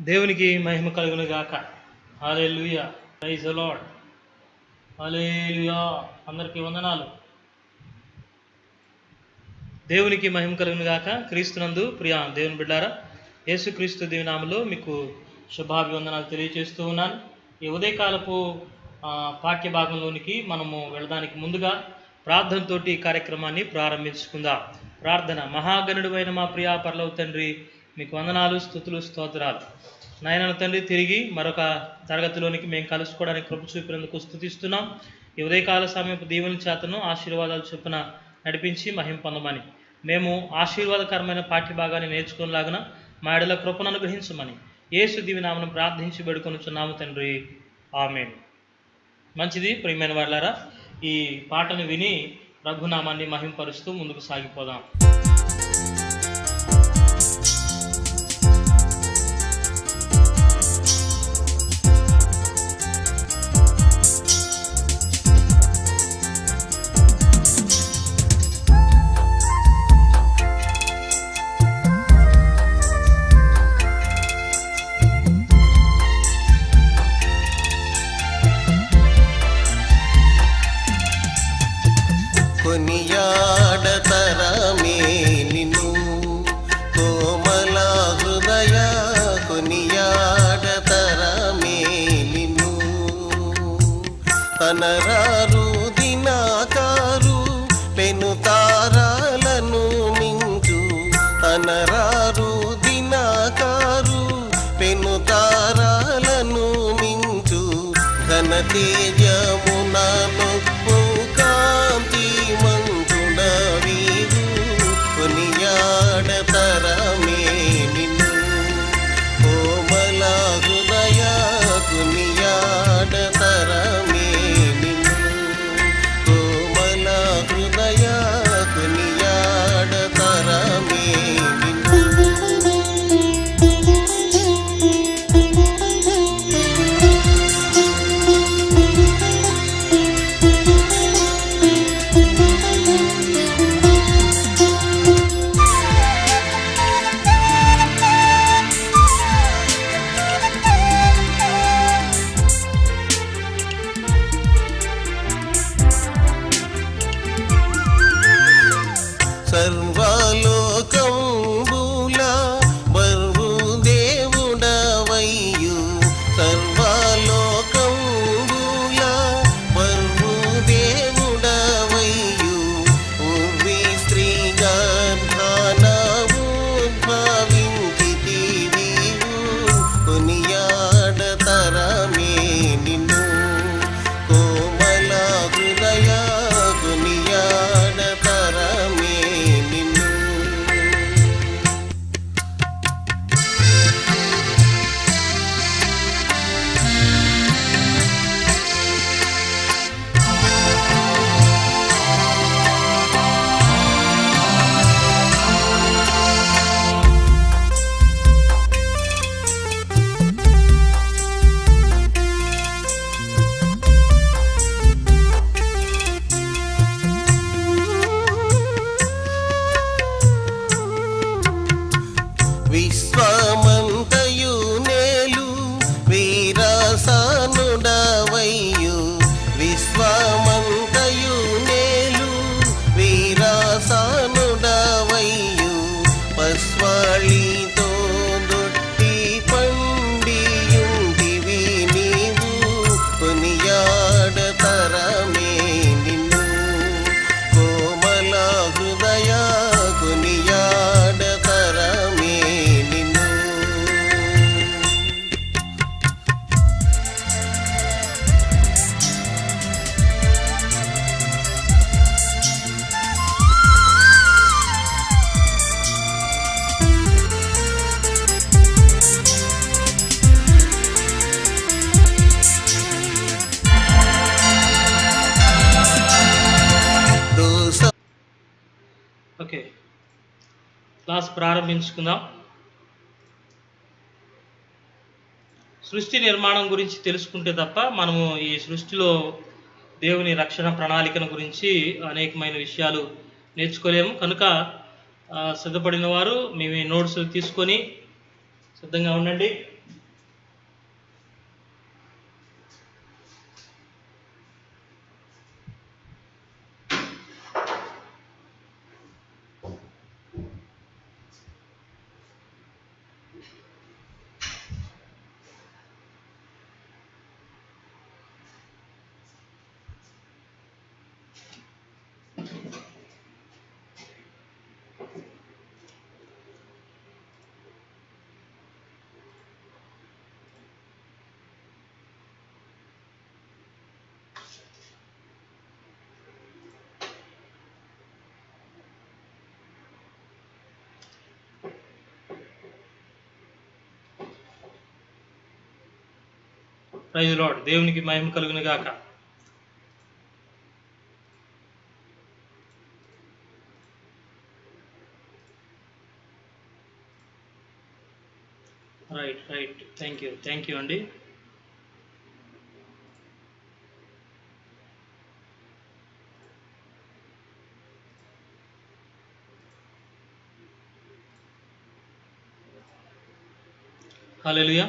దేవునికి మహిమ కలుగును గాక. హల్లెలూయా, ప్రైజ్ ది లార్డ్. హల్లెలూయా, అందరికీ వందనాలు. దేవునికి మహిమ కలుగును గాక. క్రీస్తునందు ప్రియ దేవుని బిడ్డారా, యేసుక్రీస్తు దేవుని నామములో మీకు శుభాభివందనాలు తెలియజేస్తూ ఉన్నాను. ఈ ఉదయకాలపు పాఠ్య భాగంలోనికి మనము వెళ్ళడానికి ముందుగా ప్రార్థనతోటి ఈ కార్యక్రమాన్ని ప్రారంభించుకుందాం. ప్రార్థన. మహాగణుడైన మా ప్రియ పరలోక తండ్రి, మీకు వందనాలు, స్తుతులు, స్తోత్రాలు. నాయన తండ్రి, తిరిగి మరొక తరగతిలోనికి మేము కలుసుకోవడానికి కృప చూపినందుకు స్తుతిస్తున్నాం. ఈ ఉదయకాల సమయపు దీవెనల చేతను ఆశీర్వాదాలు చొప్పున నడిపించి మహిమ పొందమని, మేము ఆశీర్వాదకరమైన పాఠ్యభాగాన్ని నేర్చుకునేలాగున మా ఎడల కృపను అనుగ్రహించమని యేసు దీవెనామమున ప్రార్థించి వేడుకొనుచున్నాము తండ్రి, ఆమేన్. మంచిది ప్రియమైన వాళ్ళారా, ఈ పాటను విని ప్రభునామాన్ని మహింపరుస్తూ ముందుకు సాగిపోదాం. కొనియాడతరమే నిన్ను కోమల హృదయ, కొనియాడతరమే నిన్ను. తనరారు దినాకారు పెను తారాలను మించు, తనరారు దినాకారు పెను తారాలను మించు. ఘన తేజమునను కొనియాడతరమే నిన్ను కోమల హృదయ, కొనియాడతరమే నిన్ను కోమల హృదయ, కొనియాడతరమే నిన్ను. సర్వలోకంబుల బర్వు దేవుడవయ్యు, సర్వలోకంబుల బర్వు దేవుడవయ్యు. ఉర్వి స్త్రీ గర్భానవు ఉద్భవించితివివు, కొనియాడతరమే నిన్ను కోమల హృదయ, కొనియాడతరమే నిన్ను. విశ్వమంతయు నేలు వీరసానుడవయ్యు, విశ్వమంతయు నేలు వీరసానుడవయ్యు. పస్వళితో దొట్టి పండియుంటివి నీవు, కొనియాడతరమే నిన్ను కోమల హృదయ, కొనియాడతరమే నిన్ను. ఓకే, క్లాస్ ప్రారంభించుకుందాం. సృష్టి నిర్మాణం గురించి తెలుసుకుంటే తప్ప మనము ఈ సృష్టిలో దేవుని రక్షణ ప్రణాళికను గురించి అనేకమైన విషయాలు నేర్చుకోలేము. కనుక సిద్ధపడిన వారు మీ నోట్స్ తీసుకొని సిద్ధంగా ఉండండి. Praise Lord. దేవునికి మహిమ కలుగును గాక. రైట్ థ్యాంక్ యూ అండి. హల్లెలూయా.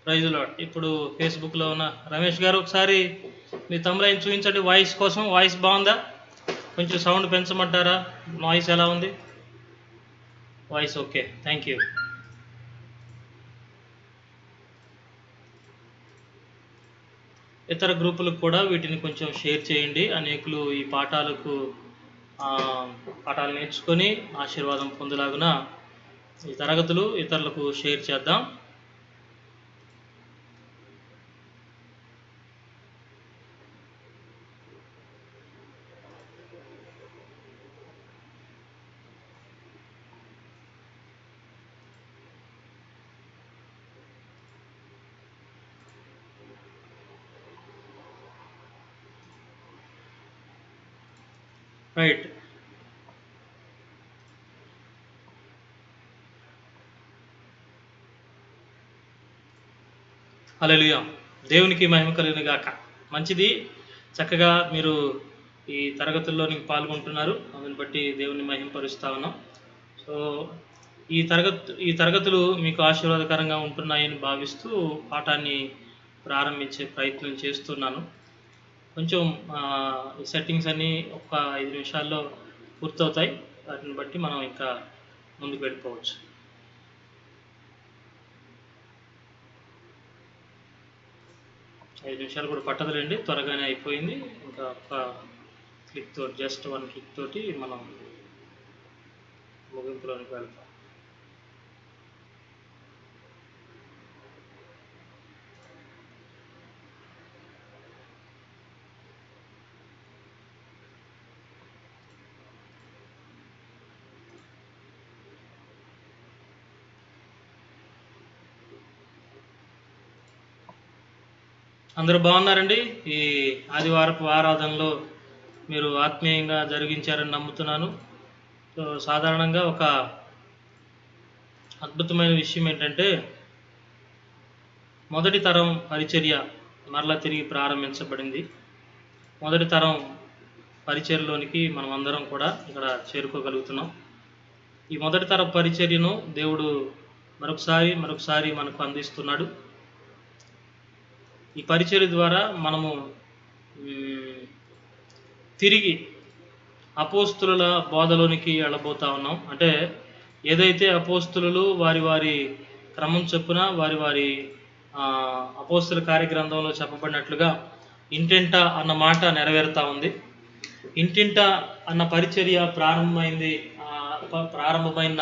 Praise Lord. ఇప్పుడు ఫేస్బుక్లో ఉన్న రమేష్ గారు ఒకసారి మీ తమ్ములైన చూపించండి. వాయిస్ కోసం. వాయిస్ బాగుందా? కొంచెం సౌండ్ పెంచమంటారా? వాయిస్ ఎలా ఉంది? Voice okay. Thank you. ఇతర గ్రూపులకు కూడా వీటిని కొంచెం షేర్ చేయండి. అనేకులు ఈ పాఠాలు నేర్చుకొని ఆశీర్వాదం పొందలాగున ఈ తరగతులు ఇతరులకు షేర్ చేద్దాం. రైట్. హల్లెలూయా. దేవునికి మహిమ కలుగును గాక. మంచిది. చక్కగా మీరు ఈ తరగతుల్లోనికి పాల్గొంటున్నారు. అందుని బట్టి దేవుని మహిమపరుస్తా ఉన్నాం. సో ఈ తరగతులు మీకు ఆశీర్వాదకరంగా ఉంటున్నాయని భావిస్తూ పాఠాన్ని ప్రారంభించే ప్రయత్నం చేస్తున్నాను. కొంచెం ఈ సెట్టింగ్స్ అన్నీ ఒక 5 నిమిషాల్లో పూర్తవుతాయి. వాటిని బట్టి మనం ఇంకా ముందుకు వెళ్ళిపోవచ్చు. ఐదు నిమిషాలు కూడా పట్టదులేండి, త్వరగానే అయిపోయింది. ఇంకా ఒక క్లిక్ తోటి, జస్ట్ 1 క్లిక్ తోటి మనం ముగింపులోనికి వెళ్తాం. అందరూ బాగున్నారండి? ఈ ఆదివారపు ఆరాధనలో మీరు ఆత్మీయంగా జరిగించారని నమ్ముతున్నాను. సో సాధారణంగా ఒక అద్భుతమైన విషయం ఏంటంటే, మొదటి తరం పరిచర్య మరలా తిరిగి ప్రారంభించబడింది. మొదటి తరం పరిచర్యలోనికి మనం అందరం కూడా ఇక్కడ చేరుకోగలుగుతున్నాం. ఈ మొదటి తరం పరిచర్యను దేవుడు మరొకసారి మనకు అందిస్తున్నాడు. ఈ పరిచర్య ద్వారా మనము తిరిగి అపోస్తుల బోధలోనికి వెళ్ళబోతా ఉన్నాం. అంటే ఏదైతే అపోస్తులు వారి క్రమం చొప్పున వారి అపోస్తుల కార్యగ్రంథంలో చెప్పబడినట్లుగా ఇంటింట అన్న మాట నెరవేరుతా ఉంది. ఇంటింట అన్న పరిచర్య ప్రారంభమైన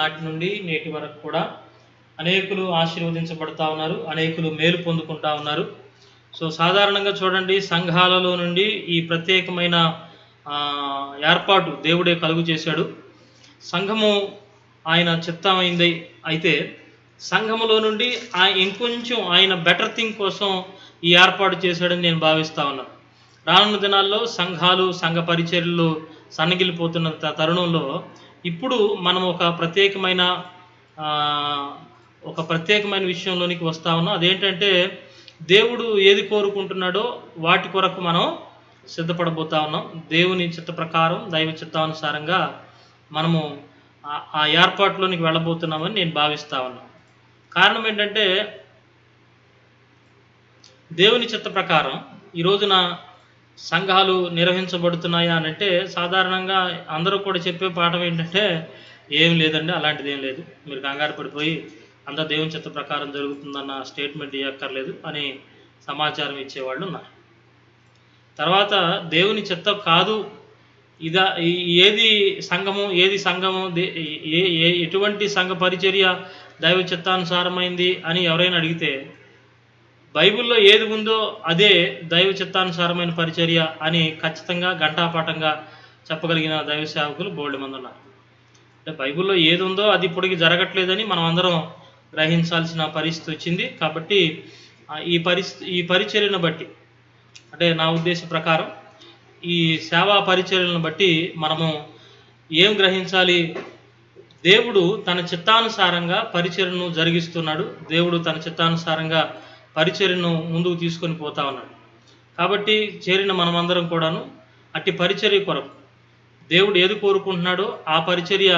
నాటి నుండి నేటి వరకు కూడా అనేకులు ఆశీర్వదించబడతా ఉన్నారు, అనేకులు మేలు పొందుకుంటా ఉన్నారు. సో సాధారణంగా చూడండి, సంఘాలలో నుండి ఈ ప్రత్యేకమైన ఏర్పాటు దేవుడే కలుగు చేశాడు. సంఘము ఆయన చిత్తమైంది. అయితే సంఘములో నుండి ఇంకొంచెం ఆయన బెటర్ థింగ్ కోసం ఈ ఏర్పాటు చేశాడని నేను భావిస్తా ఉన్నాను. రానున్న దినాల్లో సంఘ పరిచర్యలు సన్నగిలిపోతున్న తరుణంలో ఇప్పుడు మనం ఒక ప్రత్యేకమైన విషయంలోనికి వస్తా ఉన్నాం. అదేంటంటే, దేవుడు ఏది కోరుకుంటున్నాడో వాటి కొరకు మనం సిద్ధపడబోతా ఉన్నాం. దేవుని చిత్త ప్రకారం, దైవ చిత్తానుసారంగా మనము ఆ ఏర్పాటులోనికి వెళ్ళబోతున్నామని నేను భావిస్తా ఉన్నాను. కారణం ఏంటంటే, దేవుని చిత్త ప్రకారం ఈ రోజున సంఘాలు నిర్వహించబడుతున్నాయా అని అంటే, సాధారణంగా అందరూ కూడా చెప్పే పాఠం ఏంటంటే, ఏం లేదండి, అలాంటిది ఏం లేదు. మీరు కంగారు పడిపోయి అంతా దేవుని చిత్త ప్రకారం జరుగుతుందన్న స్టేట్మెంట్ ఇవ్వక్కర్లేదు అని సమాచారం ఇచ్చేవాళ్ళు ఉన్నారు. తర్వాత దేవుని చిత్తం కాదు ఏది సంఘము ఎటువంటి సంఘ పరిచర్య దైవ చిత్తానుసారమైంది అని ఎవరైనా అడిగితే బైబిల్లో ఏది ఉందో అదే దైవ చిత్తానుసారమైన పరిచర్య అని ఖచ్చితంగా ఘంటాపాఠంగా చెప్పగలిగిన దైవ సేవకులు బోల్డ్ మంది ఉన్నారు. అంటే బైబిల్లో ఏది ఉందో అది ఇప్పటికి జరగట్లేదని మనం అందరం గ్రహించాల్సిన పరిస్థితి వచ్చింది. కాబట్టి ఈ పరిచర్యను బట్టి, అంటే నా ఉద్దేశ ప్రకారం ఈ సేవా పరిచర్యలను బట్టి మనము ఏం గ్రహించాలి? దేవుడు తన చిత్తానుసారంగా పరిచర్యను జరిగిస్తున్నాడు. దేవుడు తన చిత్తానుసారంగా పరిచర్యను ముందుకు తీసుకొని పోతా ఉన్నాడు. కాబట్టి చేరిన మనమందరం కూడాను అట్టి పరిచర్య కొరకు దేవుడు ఏది కోరుకుంటున్నాడో ఆ పరిచర్య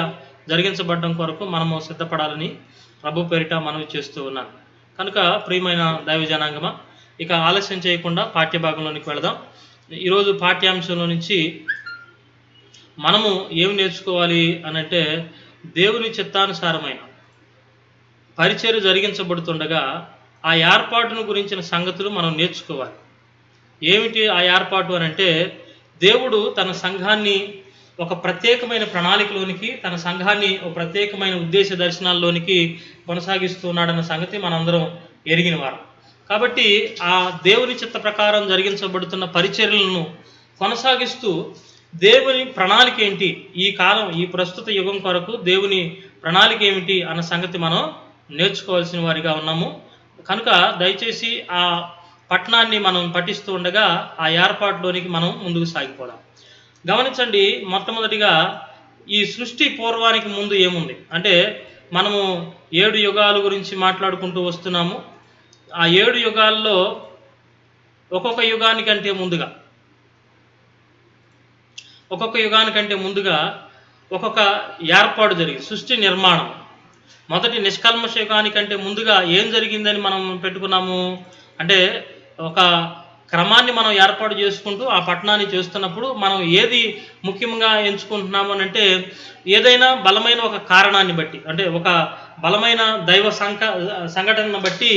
జరిగించబడడం కొరకు మనము సిద్ధపడాలని ప్రభు పేరిట మనవి చేస్తూ ఉన్నాను. కనుక ప్రియమైన దైవ జనాంగమా, ఇక ఆలస్యం చేయకుండా పాఠ్యభాగంలోనికి వెళదాం. ఈరోజు పాఠ్యాంశంలో నుంచి మనము ఏమి నేర్చుకోవాలి అనంటే, దేవుని చిత్తానుసారమైన పరిచర్య జరిగించబడుతుండగా ఆ ఏర్పాటును గురించిన సంగతులు మనం నేర్చుకోవాలి. ఏమిటి ఆ ఏర్పాటు అనంటే, దేవుడు తన సంఘాన్ని ఒక ప్రత్యేకమైన ప్రణాళికలోనికి, తన సంఘాన్ని ఒక ప్రత్యేకమైన ఉద్దేశ దర్శనాల్లోనికి కొనసాగిస్తున్నాడన్న సంగతి మనందరం ఎరిగిన వారం. కాబట్టి ఆ దేవుని చిత్త ప్రకారం జరిగించబడుతున్న పరిచర్యలను కొనసాగిస్తూ దేవుని ప్రణాళిక ఏంటి, ఈ కాలం ఈ ప్రస్తుత యుగం కొరకు దేవుని ప్రణాళిక ఏమిటి అన్న సంగతి మనం నేర్చుకోవాల్సిన వారిగా ఉన్నాము. కనుక దయచేసి ఆ పట్టణాన్ని మనం పఠిస్తూ ఉండగా ఆ ఏర్పాటులోనికి మనం ముందుకు సాగిపోదాం. గమనించండి, మొట్టమొదటిగా ఈ సృష్టి పూర్వానికి ముందు ఏముంది అంటే, మనము 7 యుగాల గురించి మాట్లాడుకుంటూ వస్తున్నాము. ఆ 7 యుగాల్లో ఒక్కొక్క యుగానికంటే ముందుగా ఒక్కొక్క ఏర్పాటు జరిగింది. సృష్టి నిర్మాణం మొదటి నిష్కల్మష యుగానికంటే ముందుగా ఏం జరిగిందని మనం పెట్టుకున్నాము అంటే, ఒక క్రమాన్ని మనం ఏర్పాటు చేసుకుంటూ ఆ పట్టణాన్ని చేస్తున్నప్పుడు మనం ఏది ముఖ్యంగా ఎంచుకుంటున్నాము అంటే, ఏదైనా బలమైన ఒక కారణాన్ని బట్టి, అంటే ఒక బలమైన దైవ సంఘటనను బట్టి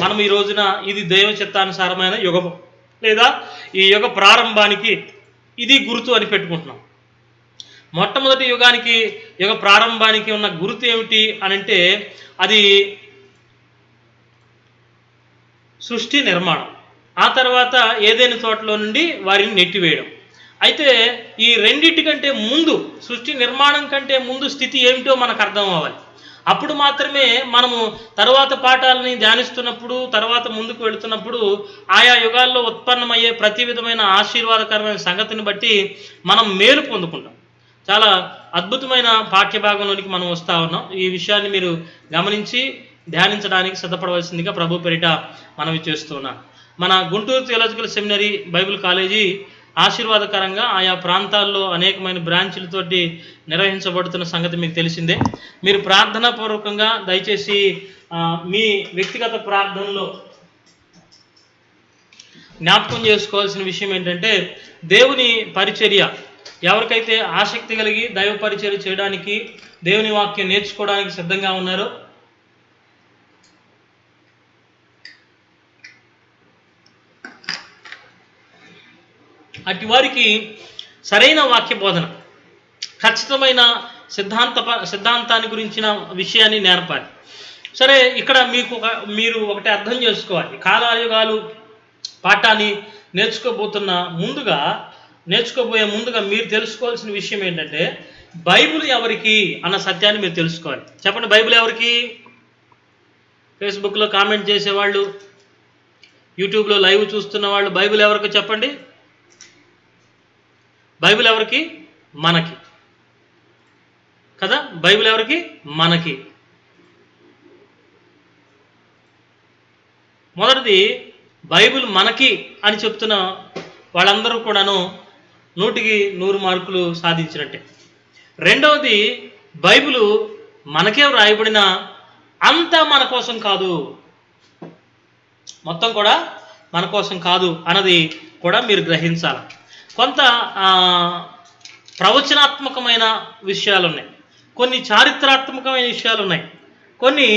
మనం ఈ రోజున ఇది దైవ చిత్తానుసారమైన యుగము లేదా ఈ యుగ ప్రారంభానికి ఇది గుర్తు అని పెట్టుకుంటున్నాం. మొట్టమొదటి యుగ ప్రారంభానికి ఉన్న గుర్తు ఏమిటి అనంటే, అది సృష్టి నిర్మాణం, ఆ తర్వాత ఏదైనా తోటలో నుండి వారిని నెట్టివేయడం. అయితే ఈ రెండింటికంటే ముందు, సృష్టి నిర్మాణం కంటే ముందు స్థితి ఏమిటో మనకు అర్థం అవ్వాలి. అప్పుడు మాత్రమే మనము తర్వాత పాఠాలని ధ్యానిస్తున్నప్పుడు, తర్వాత ముందుకు వెళుతున్నప్పుడు ఆయా యుగాల్లో ఉత్పన్నమయ్యే ప్రతి విధమైన ఆశీర్వాదకరమైన సంగతిని బట్టి మనం మేలు పొందుకుంటాం. చాలా అద్భుతమైన పాఠ్యభాగంలోనికి మనం వస్తూ ఉన్నాం. ఈ విషయాన్ని మీరు గమనించి ధ్యానించడానికి సిద్ధపడవలసిందిగా ప్రభు పేరిట మనవి చేస్తున్నాను. మన Guntur theological seminary Bible college ఆశీర్వాదకరంగా ఆయా ప్రాంతాల్లో అనేకమైన బ్రాంచ్లతోటి నిర్వహించబడుతున్న సంగతి మీకు తెలిసిందే. మీరు ప్రార్థనాపూర్వకంగా దయచేసి మీ వ్యక్తిగత ప్రార్థనలో జ్ఞాపకం చేసుకోవాల్సిన విషయం ఏంటంటే, దేవుని పరిచర్య ఎవరికైతే ఆసక్తి కలిగి దైవ పరిచర్య చేయడానికి, దేవుని వాక్యం నేర్చుకోవడానికి సిద్ధంగా ఉన్నారో అటు వారికి సరైన వాక్య బోధన, ఖచ్చితమైన సిద్ధాంతాన్ని గురించిన విషయాన్ని నేర్పాలి. సరే, ఇక్కడ మీరు ఒకటి అర్థం చేసుకోవాలి. కాలాయుగాలు పాఠాన్ని నేర్చుకోబోయే ముందుగా మీరు తెలుసుకోవాల్సిన విషయం ఏంటంటే, బైబిల్ ఎవరికి అన్న సత్యాన్ని మీరు తెలుసుకోవాలి. చెప్పండి, బైబిల్ ఎవరికి? ఫేస్బుక్లో కామెంట్ చేసేవాళ్ళు, యూట్యూబ్లో లైవ్ చూస్తున్న వాళ్ళు, బైబిల్ ఎవరికి చెప్పండి? బైబిల్ ఎవరికి? మనకి కదా. బైబిల్ ఎవరికి? మనకి. మొదటిది, బైబిల్ మనకి అని చెప్తున్న వాళ్ళందరూ కూడాను 100కి 100 మార్కులు సాధించినట్టే. రెండవది, బైబిల్ మనకే వ్రాయబడిన అంతా మన కోసం కాదు, మొత్తం కూడా మన కోసం కాదు అన్నది కూడా మీరు గ్రహించాలి. కొంత ప్రవచనాత్మకమైన విషయాలు ఉన్నాయి, కొన్ని చారిత్రాత్మకమైన విషయాలు ఉన్నాయి, కొన్ని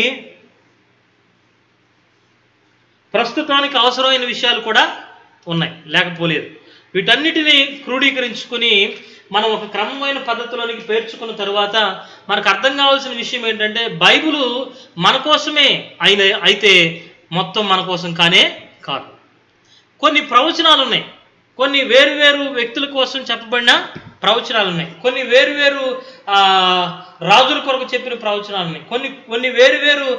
ప్రస్తుతానికి అవసరమైన విషయాలు కూడా ఉన్నాయి, లేకపోలేదు. వీటన్నిటినీ క్రోడీకరించుకుని మనం ఒక క్రమమైన పద్ధతిలోనికి పేర్చుకున్న తర్వాత మనకు అర్థం కావాల్సిన విషయం ఏంటంటే, బైబిలు మన కోసమే అయితే మొత్తం మన కోసం కానే కాదు. కొన్ని ప్రవచనాలు ఉన్నాయి, కొన్ని వేరు వ్యక్తుల కోసం చెప్పబడిన ప్రవచనాలు ఉన్నాయి, కొన్ని వేరు రాజుల కొరకు చెప్పిన ప్రవచనాలు ఉన్నాయి, కొన్ని వేరు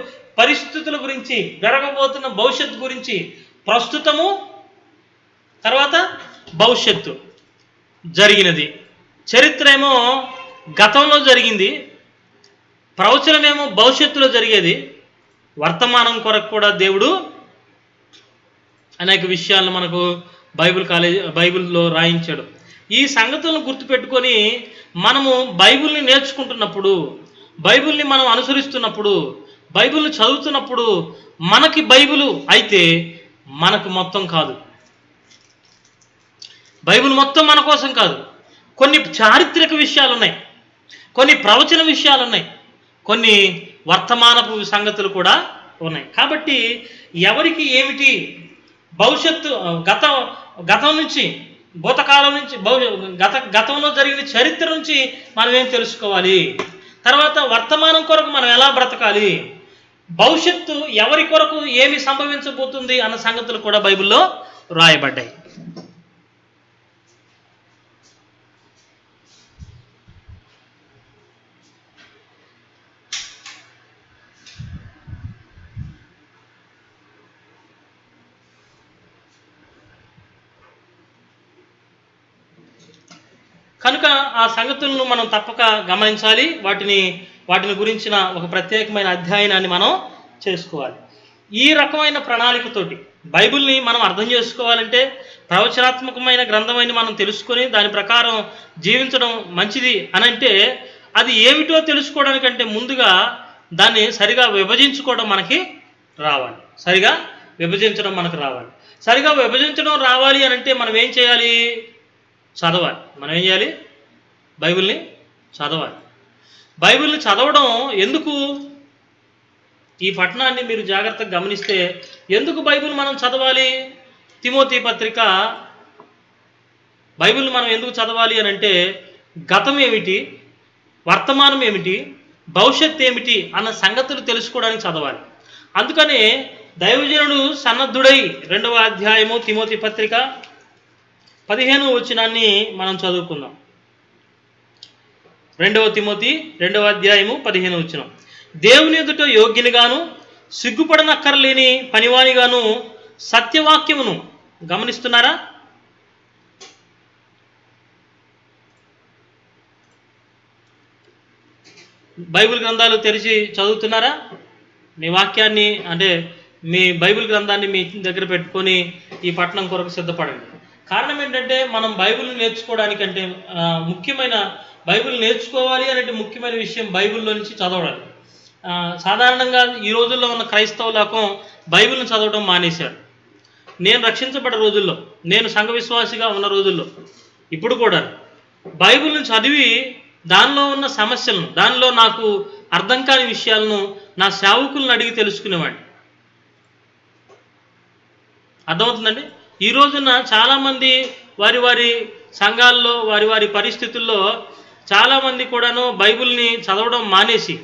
పరిస్థితుల గురించి, జరగబోతున్న భవిష్యత్తు గురించి, ప్రస్తుతము తర్వాత భవిష్యత్తు జరిగినది. చరిత్ర ఏమో గతంలో జరిగింది, ప్రవచనమేమో భవిష్యత్తులో జరిగేది. వర్తమానం కొరకు కూడా దేవుడు అనేక విషయాలను మనకు బైబిల్లో రాయించాడు. ఈ సంగతులను గుర్తుపెట్టుకొని మనము బైబిల్ని నేర్చుకుంటున్నప్పుడు, బైబిల్ని మనం అనుసరిస్తున్నప్పుడు, బైబిల్ని చదువుతున్నప్పుడు మనకి బైబిల్ అయితే మనకు మొత్తం కాదు. బైబిల్ మొత్తం మన కోసం కాదు. కొన్ని చారిత్రక విషయాలు ఉన్నాయి, కొన్ని ప్రవచన విషయాలు ఉన్నాయి, కొన్ని వర్తమానపు సంగతులు కూడా ఉన్నాయి. కాబట్టి ఎవరికి ఏమిటి భవిష్యత్తు, గతం నుంచి, భూతకాలం నుంచి, గతంలో జరిగిన చరిత్ర నుంచి మనం ఏం తెలుసుకోవాలి, తర్వాత వర్తమానం కొరకు మనం ఎలా బ్రతకాలి, భవిష్యత్తు ఎవరి కొరకు ఏమి సంభవించబోతుంది అన్న సంగతులు కూడా బైబిల్లో రాయబడ్డాయి. కనుక ఆ సంగతులను మనం తప్పక గమనించాలి, వాటిని గురించిన ఒక ప్రత్యేకమైన అధ్యయనాన్ని మనం చేసుకోవాలి. ఈ రకమైన ప్రణాళికతోటి బైబిల్ని మనం అర్థం చేసుకోవాలంటే, ప్రవచనాత్మకమైన గ్రంథమైన మనం తెలుసుకొని దాని ప్రకారం జీవించడం మంచిది అనంటే, అది ఏమిటో తెలుసుకోవడానికంటే ముందుగా దాన్ని సరిగా విభజించుకోవడం మనకి రావాలి. సరిగా విభజించడం రావాలి అనంటే మనం ఏం చేయాలి? చదవాలి. మనం ఏం చేయాలి? బైబిల్ని చదవాలి. బైబిల్ని చదవడం ఎందుకు? ఈ పట్టణాన్ని మీరు జాగ్రత్తగా గమనిస్తే, ఎందుకు బైబిల్ మనం చదవాలి? తిమోతి పత్రిక, బైబిల్ని మనం ఎందుకు చదవాలి అని అంటే, గతం ఏమిటి, వర్తమానం ఏమిటి, భవిష్యత్తు ఏమిటి అన్న సంగతులు తెలుసుకోవడానికి చదవాలి. అందుకనే దైవజనుడు సన్నద్ధుడై 2వ అధ్యాయము తిమోతి పత్రిక 15వ వచనాన్ని మనం చదువుకుందాం. 2వ తిమోతి 2వ అధ్యాయము 15వ వచనం. దేవుని ఎదుట యోగ్యునిగాను, సిగ్గుపడనక్కర్లేని పనివానిగాను సత్యవాక్యమును, గమనిస్తున్నారా? బైబిల్ గ్రంథాలు తెరిచి చదువుతున్నారా? మీ వాక్యాన్ని, అంటే మీ బైబిల్ గ్రంథాన్ని మీ దగ్గర పెట్టుకొని ఈ పట్టణం కొరకు సిద్ధపడండి. కారణం ఏంటంటే, మనం బైబిల్ని నేర్చుకోవడానికంటే బైబిల్ నేర్చుకోవాలి అంటే ముఖ్యమైన విషయం బైబిల్లో నుంచి చదవడం. సాధారణంగా ఈ రోజుల్లో ఉన్న క్రైస్తవ లోకం బైబిల్ని చదవడం మానేశారు. నేను రక్షించబడ్డ రోజుల్లో, నేను సంఘ విశ్వాసిగా ఉన్న రోజుల్లో, ఇప్పుడు కూడా బైబిల్ని చదివి దానిలో ఉన్న సమస్యలను, దానిలో నాకు అర్థం కాని విషయాలను నా సేవకులను అడిగి తెలుసుకునేవాడిని. అర్థమవుతుందండి? ఈ రోజున చాలామంది వారి సంఘాల్లో, వారి పరిస్థితుల్లో చాలామంది కూడాను బైబిల్ని చదవడం మానేసి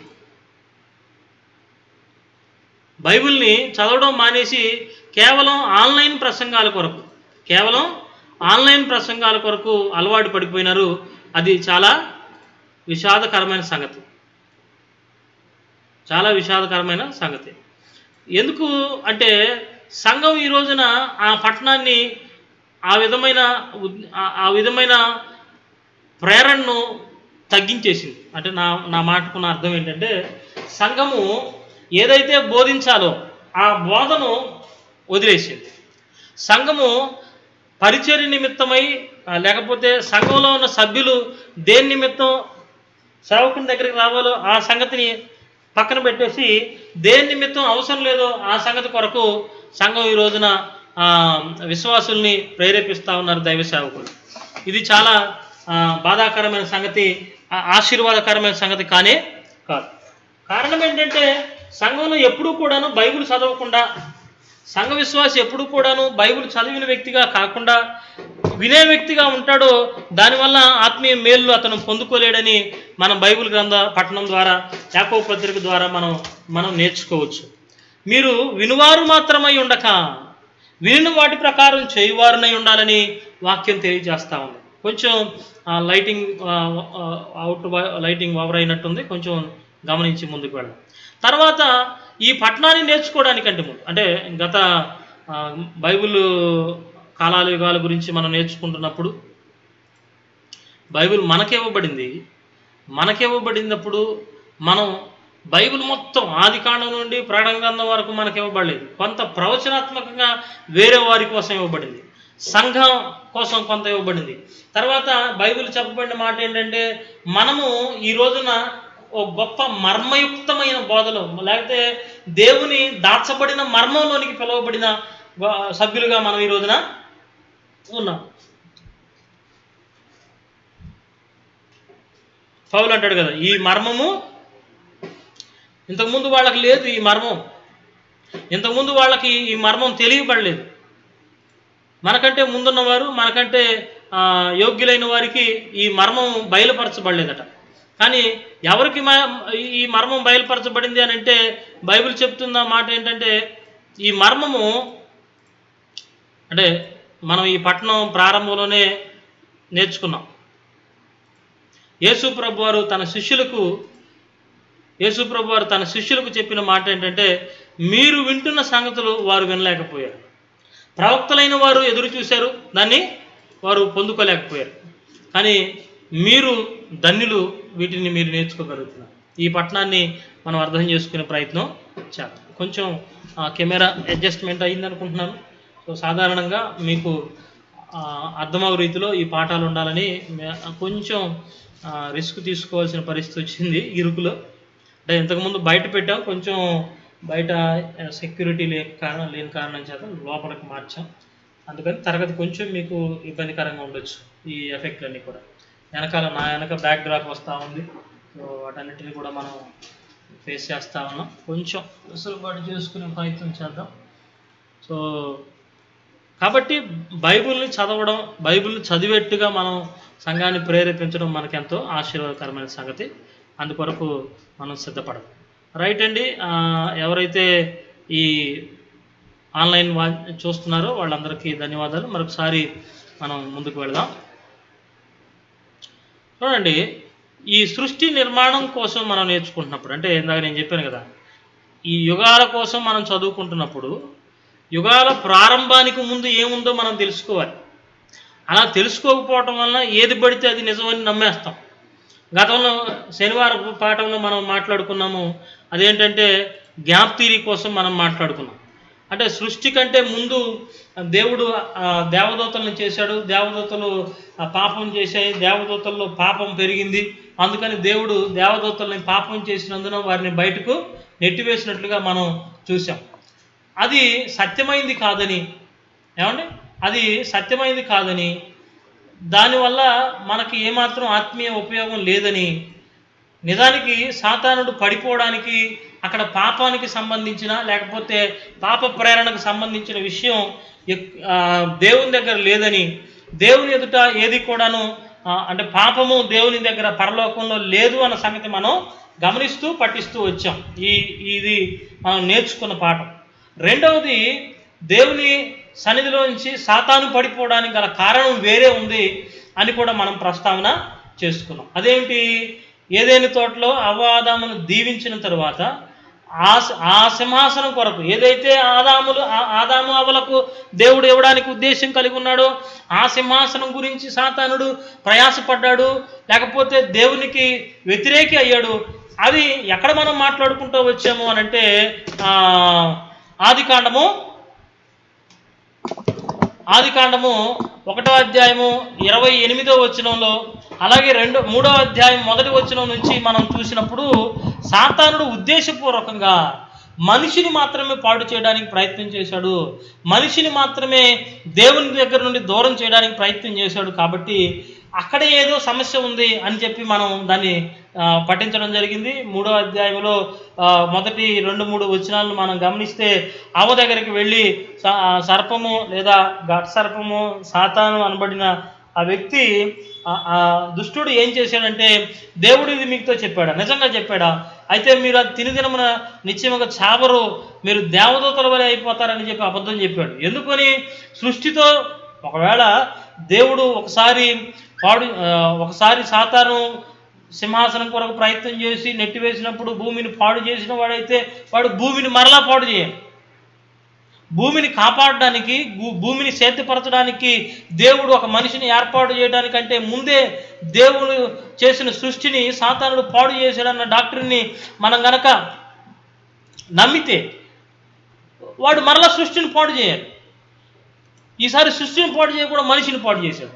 కేవలం ఆన్లైన్ ప్రసంగాల కొరకు అలవాటు పడిపోయినారు. అది చాలా విషాదకరమైన సంగతి. ఎందుకు అంటే, సంఘం ఈ రోజున ఆ పట్టణాన్ని ఆ విధమైన ప్రేరణను తగ్గించేసింది. అంటే నా మాటకున్న అర్థం ఏంటంటే, సంఘము ఏదైతే బోధించాలో ఆ బోధను వదిలేసింది. సంఘము పరిచర్య నిమిత్తమై, లేకపోతే సంఘంలో ఉన్న సభ్యులు దేని నిమిత్తం సేవకుని దగ్గరికి రావాలో ఆ సంగతిని పక్కన పెట్టేసి, దేని నిమిత్తం అవసరం లేదో ఆ సంగతి కొరకు సంఘం ఈ రోజున విశ్వాసుల్ని ప్రేరేపిస్తూ ఉన్నారు దైవ సేవకులు. ఇది చాలా బాధాకరమైన సంగతి, ఆశీర్వాదకరమైన సంగతి కానే కాదు. కారణం ఏంటంటే సంఘంలో ఎప్పుడూ కూడాను బైబిల్ చదవకుండా, సంఘ విశ్వాసి ఎప్పుడూ కూడాను బైబిల్ చదివిన వ్యక్తిగా కాకుండా వినే వ్యక్తిగా ఉంటాడో దానివల్ల ఆత్మీయ మేలు అతను పొందుకోలేడని మనం బైబిల్ గ్రంథ పఠనం ద్వారా, యాకోబు పత్రిక ద్వారా మనం నేర్చుకోవచ్చు. మీరు వినువారు మాత్రమై ఉండక విని వాటి ప్రకారం చేయువారునై ఉండాలని వాక్యం తెలియజేస్తా ఉంది. కొంచెం లైటింగ్ ఓవర్ అయినట్టుంది, కొంచెం గమనించి ముందుకు వెళ్దాం. తర్వాత ఈ పఠనాన్ని నేర్చుకోవడానికంటే ముందు, అంటే గత బైబిల్ కాలాల యుగాల గురించి మనం నేర్చుకుంటున్నప్పుడు బైబిల్ మనకివ్వబడినప్పుడు మనం బైబిల్ మొత్తం ఆది కాండం నుండి ప్రకటన గ్రంథం వరకు మనకి ఇవ్వబడలేదు. కొంత ప్రవచనాత్మకంగా వేరే వారి కోసం ఇవ్వబడింది, సంఘం కోసం కొంత ఇవ్వబడింది. తర్వాత బైబిల్ చెప్పబడిన మాట ఏంటంటే మనము ఈ రోజున ఓ గొప్ప మర్మయుక్తమైన బోధలో, లేకపోతే దేవుని దాచబడిన మర్మంలోనికి పిలువబడిన సభ్యులుగా మనం ఈ రోజున ఉన్నాం. పౌలు అంటాడు కదా, ఈ మర్మము ఇంతకుముందు వాళ్ళకి లేదు, ఈ మర్మం ఇంతకుముందు వాళ్ళకి ఈ మర్మం తెలియబడలేదు. మనకంటే ముందున్నవారు, మనకంటే యోగ్యులైన వారికి ఈ మర్మం బయలుపరచబడలేదట. కానీ ఎవరికి ఈ మర్మం బయలుపరచబడింది అని అంటే బైబిల్ చెప్తున్న మాట ఏంటంటే, ఈ మర్మము అంటే మనం ఈ పట్టణం ప్రారంభంలోనే నేర్చుకున్నాం. యేసు ప్రభు వారు తన శిష్యులకు చెప్పిన మాట ఏంటంటే, మీరు వింటున్న సంగతులు వారు వినలేకపోయారు, ప్రవక్తలైన వారు ఎదురు చూశారు, దాన్ని వారు పొందుకోలేకపోయారు, కానీ మీరు ధన్యులు, వీటిని మీరు నేర్చుకోగలుగుతున్నారు. ఈ పట్టణాన్ని మనం అర్థం చేసుకునే ప్రయత్నం చేద్దాం. కొంచెం కెమెరా అడ్జస్ట్మెంట్ అయ్యింది అనుకుంటున్నాను. సో సాధారణంగా మీకు అర్థమవు రీతిలో ఈ పాఠాలు ఉండాలని కొంచెం రిస్క్ తీసుకోవాల్సిన పరిస్థితి వచ్చింది ఇరుకులో. అంటే ఇంతకుముందు బయట పెట్టాం, కొంచెం బయట సెక్యూరిటీ లేని కారణం చేత లోపలికి మార్చాం. అందుకని తరగతి కొంచెం మీకు ఇబ్బందికరంగా ఉండొచ్చు. ఈ ఎఫెక్ట్లన్నీ కూడా నా వెనక బ్యాక్ డ్రాప్ వస్తూ ఉంది. సో వాటన్నిటిని కూడా మనం ఫేస్ చేస్తూ ఉన్నాం. కొంచెం వెసులుబాటు చేసుకునే ప్రయత్నం చేద్దాం. సో కాబట్టి బైబిల్ని చదవడం, బైబిల్ని చదివేట్టుగా మనం సంఘాన్ని ప్రేరేపించడం మనకెంతో ఆశీర్వాదకరమైన సంగతి. అందుకొరకు మనం సిద్ధపడం. రైట్ అండి. ఎవరైతే ఈ ఆన్లైన్ చూస్తున్నారో వాళ్ళందరికీ ధన్యవాదాలు. మరొకసారి మనం ముందుకు వెళదాం. చూడండి, ఈ సృష్టి నిర్మాణం కోసం మనం నేర్చుకుంటున్నప్పుడు, అంటే ఇందాక నేను చెప్పాను కదా, ఈ యుగాల కోసం మనం చదువుకుంటున్నప్పుడు యుగాల ప్రారంభానికి ముందు ఏముందో మనం తెలుసుకోవాలి. అలా తెలుసుకోకపోవటం వలన ఏది పడితే అది నిజమని నమ్మేస్తాం. గతంలో శనివారం పాఠంలో మనం మాట్లాడుకున్నాము, అదేంటంటే గ్యాప్ థియరీ కోసం మనం మాట్లాడుకున్నాం. అంటే సృష్టి కంటే ముందు దేవుడు దేవదూతలను చేశాడు, దేవదూతలు పాపం చేశాయి, దేవదూతల్లో పాపం పెరిగింది, అందుకని దేవుడు దేవదూతల్ని పాపం చేసినందున వారిని బయటకు నెట్టివేసినట్లుగా మనం చూసాం. అది సత్యమైంది కాదని, అది సత్యమైంది కాదని, దానివల్ల మనకి ఏమాత్రం ఆత్మీయ ఉపయోగం లేదని, నిజానికి సాతానుడు పడిపోవడానికి అక్కడ పాపానికి సంబంధించిన, లేకపోతే పాప ప్రేరణకు సంబంధించిన విషయం దేవుని దగ్గర లేదని, దేవుని ఎదుట ఏది కూడాను అంటే పాపము దేవుని దగ్గర పరలోకంలో లేదు అన్న సంగతి మనం గమనిస్తూ పఠిస్తూ వచ్చాం. ఇది మనం నేర్చుకున్న పాఠం. రెండవది, దేవుని సన్నిధిలోంచి సాతాను పడిపోవడానికి గల కారణం వేరే ఉంది అని కూడా మనం ప్రస్తావన చేసుకున్నాం. అదేమిటి? ఏదేని తోటలో అవ్వాదామును దీవించిన తరువాత ఆ సింహాసనం కొరకు ఏదైతే ఆదాము అవ్వలకు దేవుడు ఇవ్వడానికి ఉద్దేశం కలిగి ఉన్నాడో ఆ సింహాసనం గురించి సాతానుడు ప్రయాసపడ్డాడు, లేకపోతే దేవునికి వ్యతిరేకి అయ్యాడు. అది ఎక్కడ మనం మాట్లాడుకుంటూ వచ్చాము అని అంటే ఆది కాండము 1వ అధ్యాయము 28వ వచనంలో, అలాగే 3వ అధ్యాయం 1వ వచనం నుంచి మనం చూసినప్పుడు సాతానుడు ఉద్దేశపూర్వకంగా మనిషిని మాత్రమే పాడు చేయడానికి ప్రయత్నం చేశాడు, మనిషిని మాత్రమే దేవుని దగ్గర నుండి దూరం చేయడానికి ప్రయత్నం చేశాడు. కాబట్టి అక్కడే ఏదో సమస్య ఉంది అని చెప్పి మనం దాన్ని పఠించడం జరిగింది. 3వ అధ్యాయంలో మొదటి 2-3 వచనాలను మనం గమనిస్తే అవ్వ దగ్గరికి వెళ్ళి సర్పము లేదా ఘట సర్పము సాతాను అనబడిన ఆ వ్యక్తి దుష్టుడు ఏం చేశాడంటే, దేవుడు ఇది మీతో చెప్పాడా, నిజంగా చెప్పాడా, అయితే మీరు అది తినదినమున నిశ్చయముగా చావరు, మీరు దేవదూతల వలె అయిపోతారని చెప్పి అబద్ధం చెప్పాడు. ఎందుకని? సృష్టితో ఒకవేళ దేవుడు ఒకసారి సాతాను సింహాసనం కొరకు ప్రయత్నం చేసి నెట్టివేసినప్పుడు భూమిని పాడు చేసిన వాడైతే వాడు భూమిని మరలా పాడు చేయాలి. భూమిని కాపాడడానికి, భూమిని సేద్యపరచడానికి దేవుడు ఒక మనిషిని ఏర్పాటు చేయడానికంటే ముందే దేవుడు చేసిన సృష్టిని సాతానుడు పాడు చేశాడన్న డాక్టర్ని మనం గనక నమ్మితే వాడు మరలా సృష్టిని పాడు చేయాలి. ఈసారి సృష్టిని పాడు చేయకుండా మనిషిని పాడు చేశాడు.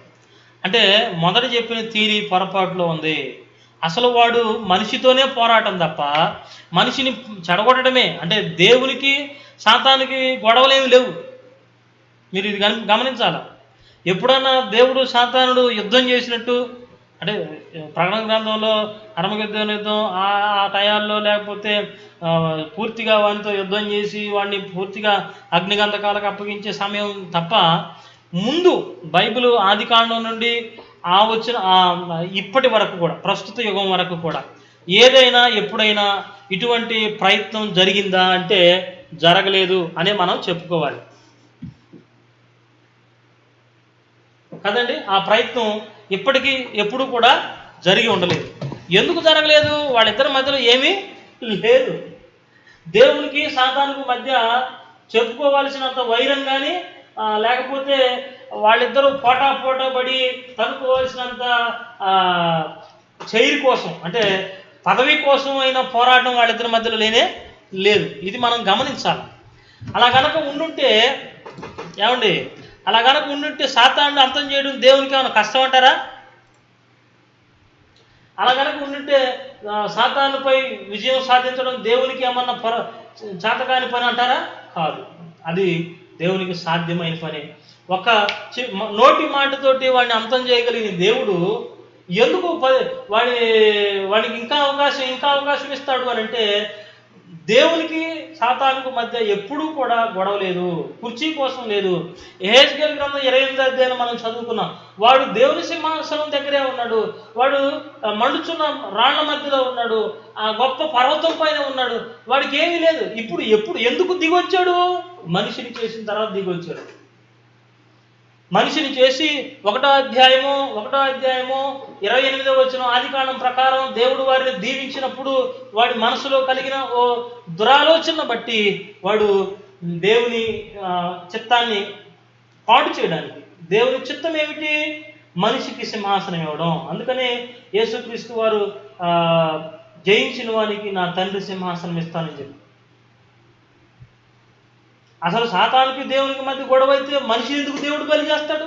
అంటే మొదట చెప్పిన థియరీ పొరపాటులో ఉంది. అసలు వాడు మనిషితోనే పోరాటం తప్ప మనిషిని చెడగొట్టడమే. అంటే దేవునికి సాతానికి గొడవలేమి లేవు. మీరు ఇది గమనించాలా. ఎప్పుడన్నా దేవుడు సాతానుడు యుద్ధం చేసినట్టు, అంటే ప్రకటన గ్రంథంలో యుద్ధం ఆ టయాల్లో, లేకపోతే పూర్తిగా వానితో యుద్ధం చేసి వాడిని పూర్తిగా అగ్నిగంధకాలకు అప్పగించే సమయం తప్ప ముందు బైబిల్ ఆదికాండం నుండి వచ్చిన ఇప్పటి వరకు కూడా, ప్రస్తుత యుగం వరకు కూడా ఏదైనా ఎప్పుడైనా ఇటువంటి ప్రయత్నం జరిగిందా అంటే జరగలేదు అనే మనం చెప్పుకోవాలి కదండి. ఆ ప్రయత్నం ఇప్పటికీ ఎప్పుడు కూడా జరిగి ఉండలేదు. ఎందుకు జరగలేదు? వాళ్ళిద్దరి మధ్యలో ఏమీ లేదు. దేవునికి సాతానుకు మధ్య చెప్పుకోవాల్సినంత వైరం కానీ, లేకపోతే వాళ్ళిద్దరూ పోటా పడి తనుకోవాల్సినంత చైర్ కోసం, అంటే పదవి కోసం అయిన పోరాటం వాళ్ళిద్దరి మధ్యలో లేదు. ఇది మనం గమనించాలి. అలా కనుక ఉండుంటే సాతానుని అంతం చేయడం దేవునికి ఏమైనా కష్టం అంటారా? అలా కనుక ఉండుంటే సాతానుపై విజయం సాధించడం దేవునికి ఏమన్నా చేతకాని పని అంటారా? కాదు, అది దేవునికి సాధ్యమైన పని. ఒక నోటి మాటతోటి వాడిని అంతం చేయగలిగిన దేవుడు ఎందుకు వాడికి ఇంకా అవకాశం ఇస్తాడు అని అంటే, దేవునికి సాతానుకు మధ్య ఎప్పుడూ కూడా గొడవ లేదు, కుర్చీ కోసం లేదు. యెహెజ్కేలు గ్రంథం 28వ అధ్యాయం మనం చదువుకున్నాం. వాడు దేవుని సింహాసనం దగ్గరే ఉన్నాడు, వాడు మండుచున్న రాళ్ల మధ్యలో ఉన్నాడు, ఆ గొప్ప పర్వతం పైన ఉన్నాడు. వాడికి ఏమీ లేదు. ఎందుకు దిగొచ్చాడు? మనిషిని చేసిన తర్వాత దిగొచ్చాడు. మనిషిని చేసి 1వ అధ్యాయము 28వ వచనం ఆదికాండం ప్రకారం దేవుడు వారిని దీవించినప్పుడు వాడి మనసులో కలిగిన ఓ దురాలోచన బట్టి వాడు దేవుని చిత్తాన్ని పాడు చేయడానికి, దేవుని చిత్తం ఏమిటి? మనిషికి సింహాసనం ఇవ్వడం. అందుకనే యేసుక్రీస్తు వారు జయించిన వానికి నా తండ్రి సింహాసనం ఇస్తానని చెప్పి. అసలు సాతానుకి దేవునికి మధ్య గొడవ అయితే మనిషిని ఎందుకు దేవుడు బలి చేస్తాడు?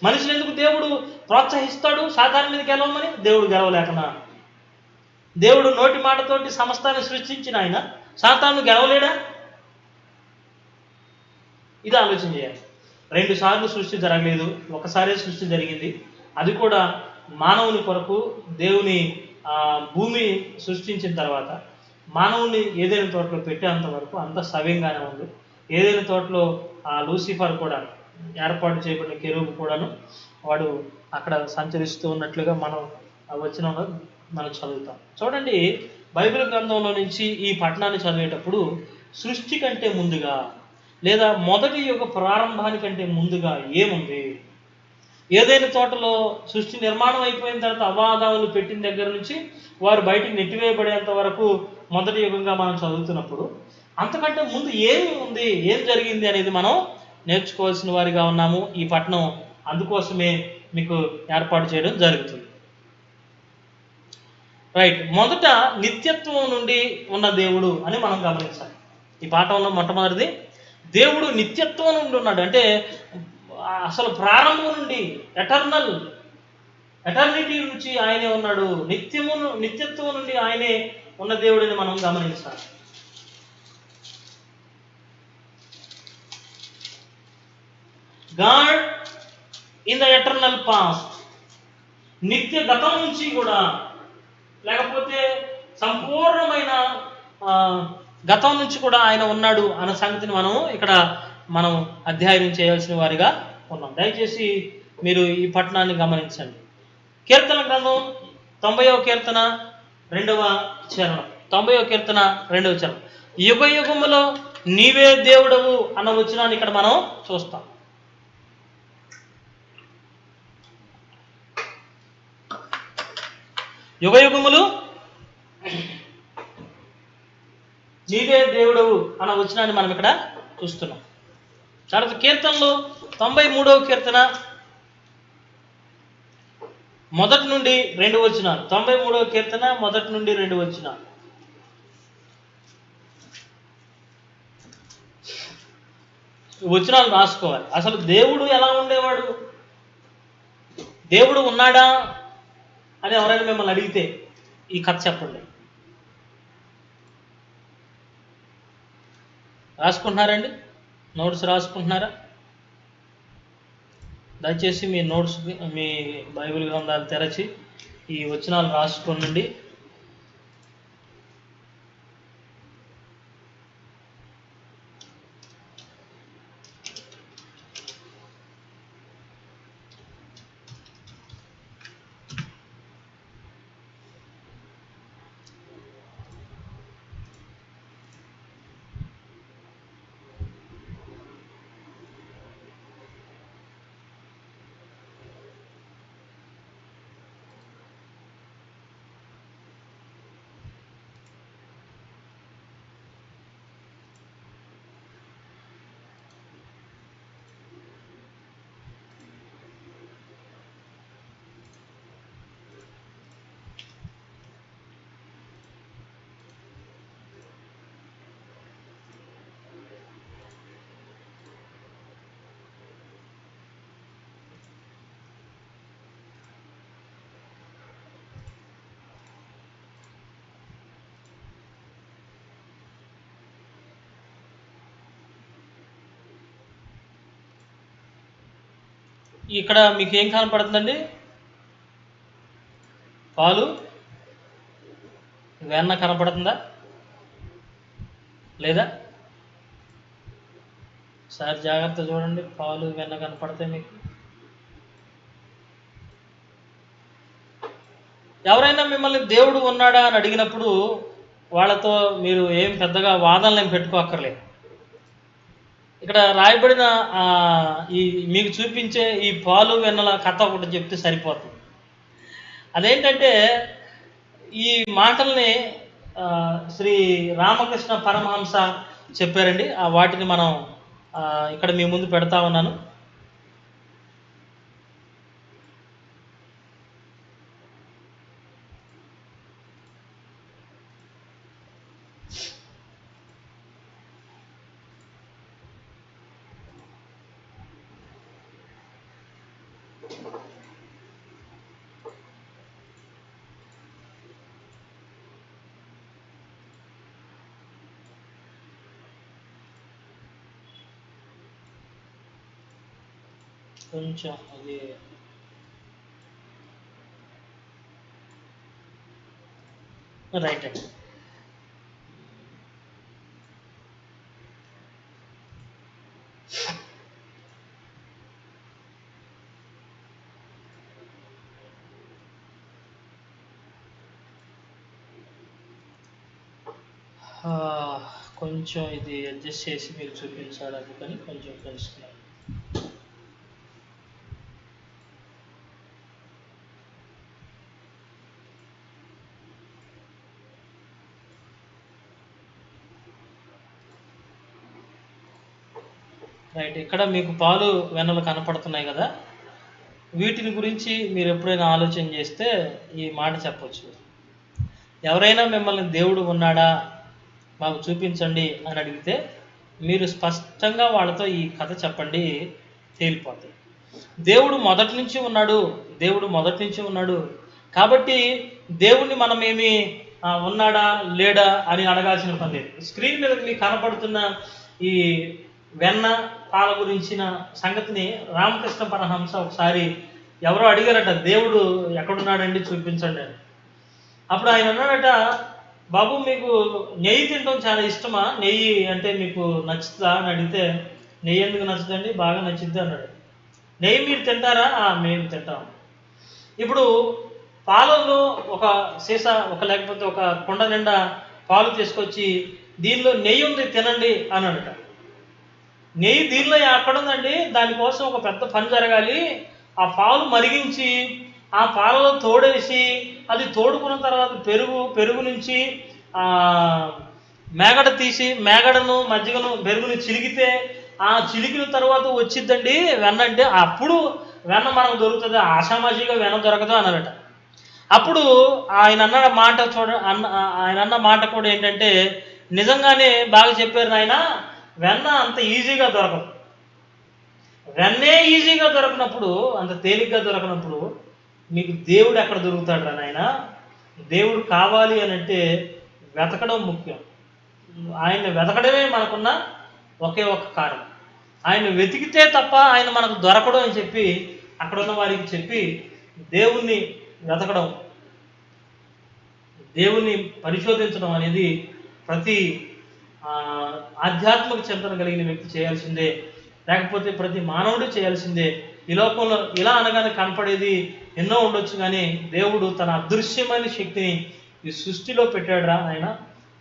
మనిషిని ఎందుకు దేవుడు ప్రోత్సహిస్తాడు సాతాను మీద గెలవమని? దేవుడు గెలవలేకనా? దేవుడు నోటి మాటతోటి సమస్తాన్ని సృష్టించిన ఆయన సాతాను గెలవలేడా? ఇది ఆలోచన చేయాలి. 2 సార్లు సృష్టి జరగలేదు, ఒకసారే సృష్టి జరిగింది. అది కూడా మానవుని కొరకు. దేవుని భూమి సృష్టించిన తర్వాత మానవుని ఏదైనా తోటలో పెట్టేంత వరకు అంత సవ్యంగానే ఉంది. ఏదైనా తోటలో లూసిఫర్ కూడా ఏర్పాటు చేయబడిన కెరూబు కూడాను వాడు అక్కడ సంచరిస్తూ ఉన్నట్లుగా మనం వచనంలో మనం చదువుతాం. చూడండి, బైబిల్ గ్రంథంలో నుంచి ఈ పట్టణాన్ని చదివేటప్పుడు సృష్టి కంటే ముందుగా, లేదా మొదటి యుగ ప్రారంభానికంటే ముందుగా ఏముంది? ఏదైనా తోటలో సృష్టి నిర్మాణం అయిపోయిన తర్వాత అవాదాములు పెట్టిన దగ్గర నుంచి వారు బయటికి నెట్టివేయబడేంత వరకు మొదటి యుగంగా మనం చదువుతున్నప్పుడు అంతకంటే ముందు ఏమి ఉంది, ఏం జరిగింది అనేది మనం నేర్చుకోవాల్సిన వారిగా ఉన్నాము. ఈ పట్టణం అందుకోసమే మీకు ఏర్పాటు చేయడం జరుగుతుంది. రైట్. మొదట నిత్యత్వం నుండి ఉన్న దేవుడు అని మనం గమనించాలి. ఈ పాఠంలో మొట్టమొదటిది దేవుడు నిత్యత్వం నుండి ఉన్నాడు. అంటే అసలు ప్రారంభం నుండి ఎటర్నిటీ నుంచి ఆయనే ఉన్నాడు. నిత్యత్వం నుండి ఆయనే ఉన్న దేవుడిని మనం గమనించాలి. God in the eternal past నిత్య గతం నుంచి కూడా, లేకపోతే సంపూర్ణమైన గతం నుంచి కూడా ఆయన ఉన్నాడు అన్న సంగతిని మనం అధ్యయనం చేయాల్సిన వారిగా ఉన్నాం. దయచేసి మీరు ఈ పట్టణాన్ని గమనించండి. కీర్తన గ్రంథం 90వ కీర్తన 2వ చరణం. 90వ కీర్తన 2వ చరణం. యుగ యుగములో నీవే దేవుడవు అన్న వచనాన్ని ఇక్కడ మనం చూస్తాం. యుగ యుగములు నీవే దేవుడవు అన్న వచనాన్ని మనం ఇక్కడ చూస్తున్నాం. తర్వాత కీర్తనలో 93వ కీర్తన 1 నుండి 2 వచనాలు. 93వ కీర్తన 1 నుండి 2 వచనాలు. వచనాలు రాసుకోవాలి. అసలు దేవుడు ఎలా ఉండేవాడు, దేవుడు ఉన్నాడా అని ఎవరైనా మిమ్మల్ని అడిగితే ఈ కథ చెప్పండి. రాసుకుంటున్నారండి? నోట్స్ రాసుకుంటున్నారా? దయచేసి మీ నోట్స్, మీ బైబిల్ గ్రంథాలు తెరచి ఈ వచనాలు రాసుకోండి. ఇక్కడ మీకు ఏం కనపడుతుందండి? పాలు వెన్న కనపడుతుందా లేదా? సార్ జాగ్రత్త చూడండి. పాలు వెన్న కనపడతాయి మీకు. ఎవరైనా మిమ్మల్ని దేవుడు ఉన్నాడా అని అడిగినప్పుడు వాళ్ళతో మీరు ఏం పెద్దగా వాదనలు ఏం పెట్టుకోక్కర్లేదు. ఇక్కడ రాయబడిన ఈ మీకు చూపించే ఈ పాలు వెన్నల కథ ఒకటి చెప్తే సరిపోతుంది. అదేంటంటే, ఈ మాటల్ని శ్రీ రామకృష్ణ పరమహంస చెప్పారండి. వాటిని మనం ఇక్కడ మీ ముందు పెడతా ఉన్నాను. కొంచెం అది రైట్ అండి. కొంచెం ఇది అడ్జస్ట్ చేసి మీరు చూపించాలి, అందుకని కొంచెం తెలుసుకున్నాను. రైట్. ఇక్కడ మీకు పాలు వెన్నలు కనపడుతున్నాయి కదా, వీటిని గురించి మీరు ఎప్పుడైనా ఆలోచన చేస్తే ఈ మాట చెప్పచ్చు. ఎవరైనా మిమ్మల్ని దేవుడు ఉన్నాడా మాకు చూపించండి అని అడిగితే మీరు స్పష్టంగా వాళ్ళతో ఈ కథ చెప్పండి, తేలిపోతాయి. దేవుడు మొదటి నుంచి ఉన్నాడు కాబట్టి దేవుణ్ణి మనం ఏమి ఉన్నాడా లేడా అని అడగాల్సిన పని లేదు. స్క్రీన్ మీద మీకు కనపడుతున్న ఈ వెన్న పాల గురించిన సంగతిని రామకృష్ణ పరమహంస ఒకసారి ఎవరో అడిగారట, దేవుడు ఎక్కడున్నాడండి చూపించండి అని. అప్పుడు ఆయన అన్నాడట, బాబు మీకు నెయ్యి తినడం చాలా ఇష్టమా, నెయ్యి అంటే మీకు నచ్చుతుందా అని అడిగితే, నెయ్యి ఎందుకు నచ్చుదండి, బాగా నచ్చుద్ది అన్నాడు. నెయ్యి మీరు తింటారా? మేము తింటాం. ఇప్పుడు పాలలో ఒక సీసా లేకపోతే ఒక కుండ నిండా పాలు తీసుకొచ్చి దీనిలో నెయ్యి ఉంది తినండి అన్నాడట. నెయ్యి దీనిలో ఎక్కడుందండి, దానికోసం ఒక పెద్ద పని జరగాలి. ఆ పాలు మరిగించి ఆ పాలలో తోడేసి అది తోడుకున్న తర్వాత పెరుగు నుంచి మేగడ తీసి మేగడను మజ్జిగను పెరుగుని చిలికితే ఆ చిలికిన తర్వాత వచ్చిద్దండి వెన్న. అంటే అప్పుడు వెన్న మనకు దొరుకుతుంది, ఆషామాషిగా వెన్న దొరకదు అన్నారట. అప్పుడు ఆయన అన్న మాట కూడా ఏంటంటే, నిజంగానే బాగా చెప్పారు నాయన, వెన్న అంత ఈజీగా దొరకదు. వెన్నే ఈజీగా దొరకనప్పుడు, అంత తేలిగ్గా దొరకనప్పుడు మీకు దేవుడు ఎక్కడ దొరుకుతాడు రా నాయన? దేవుడు కావాలి అని అంటే వెతకడం ముఖ్యం. ఆయన వెతకడమే మనకున్న ఒకే ఒక్క కారణం. ఆయన వెతికితే తప్ప ఆయన మనకు దొరకడం అని చెప్పి అక్కడ ఉన్న వారికి చెప్పి, దేవుణ్ణి వెతకడం, దేవుణ్ణి పరిశోధించడం అనేది ప్రతి ఆధ్యాత్మిక చింతన కలిగిన వ్యక్తి చేయాల్సిందే, లేకపోతే ప్రతి మానవుడు చేయాల్సిందే. ఈ లోకంలో ఇలా అనగానే కనపడేది ఎన్నో ఉండొచ్చు, కానీ దేవుడు తన అదృశ్యమైన శక్తిని ఈ సృష్టిలో పెట్టాడురా ఆయన,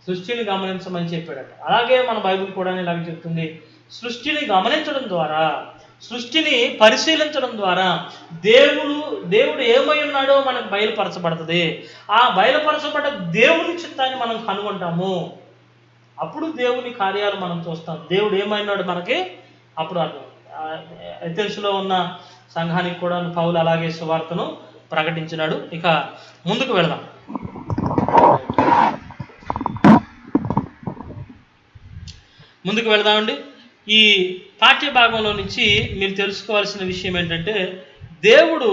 సృష్టిని గమనించమని చెప్పాడట. అలాగే మన బైబిల్ కూడా ఇలాగ చెప్తుంది, సృష్టిని గమనించడం ద్వారా, సృష్టిని పరిశీలించడం ద్వారా దేవుడు ఏమై ఉన్నాడో మనకు బయలుపరచబడుతుంది. ఆ బయలుపరచబడ్డ దేవుని చిత్తాన్ని మనం కనుగొంటాము. అప్పుడు దేవుని కార్యాలు మనం చూస్తాం. దేవుడు ఏమైనాడు మనకి అప్పుడు అర్థం. ఎథెన్స్లో ఉన్న సంఘానికి కూడా పౌలు అలాగే సువార్తను ప్రకటించినాడు. ఇక ముందుకు వెళదాం. వెళదామండి. ఈ పాఠ్య భాగంలో నుంచి మీరు తెలుసుకోవాల్సిన విషయం ఏంటంటే, దేవుడు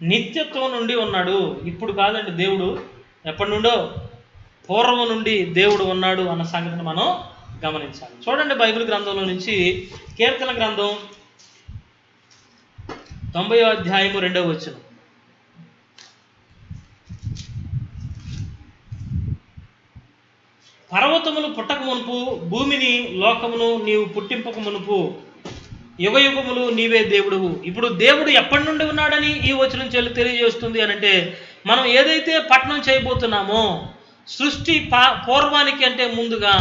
నిత్యత్వం నుండి ఉన్నాడు. ఇప్పుడు కాదండి, దేవుడు ఎప్పటి నుండో పూర్వం నుండి దేవుడు ఉన్నాడు అన్న సంగతిని మనం గమనించాలి. చూడండి, బైబిల్ గ్రంథంలో నుంచి కీర్తన గ్రంథం 90వ అధ్యాయము 2వ వచనం. పర్వతములు పుట్టక మునుపు, భూమిని లోకమును నీవు పుట్టింపక మునుపు, యుగ యుగములు నీవే దేవుడువు. ఇప్పుడు దేవుడు ఎప్పటి నుండి ఉన్నాడని ఈ వచనం తెలియజేస్తుంది అని అంటే, మనం ఏదైతే పట్టణం చేయబోతున్నామో, సృష్టి పూర్వానికి అంటే ముందుగా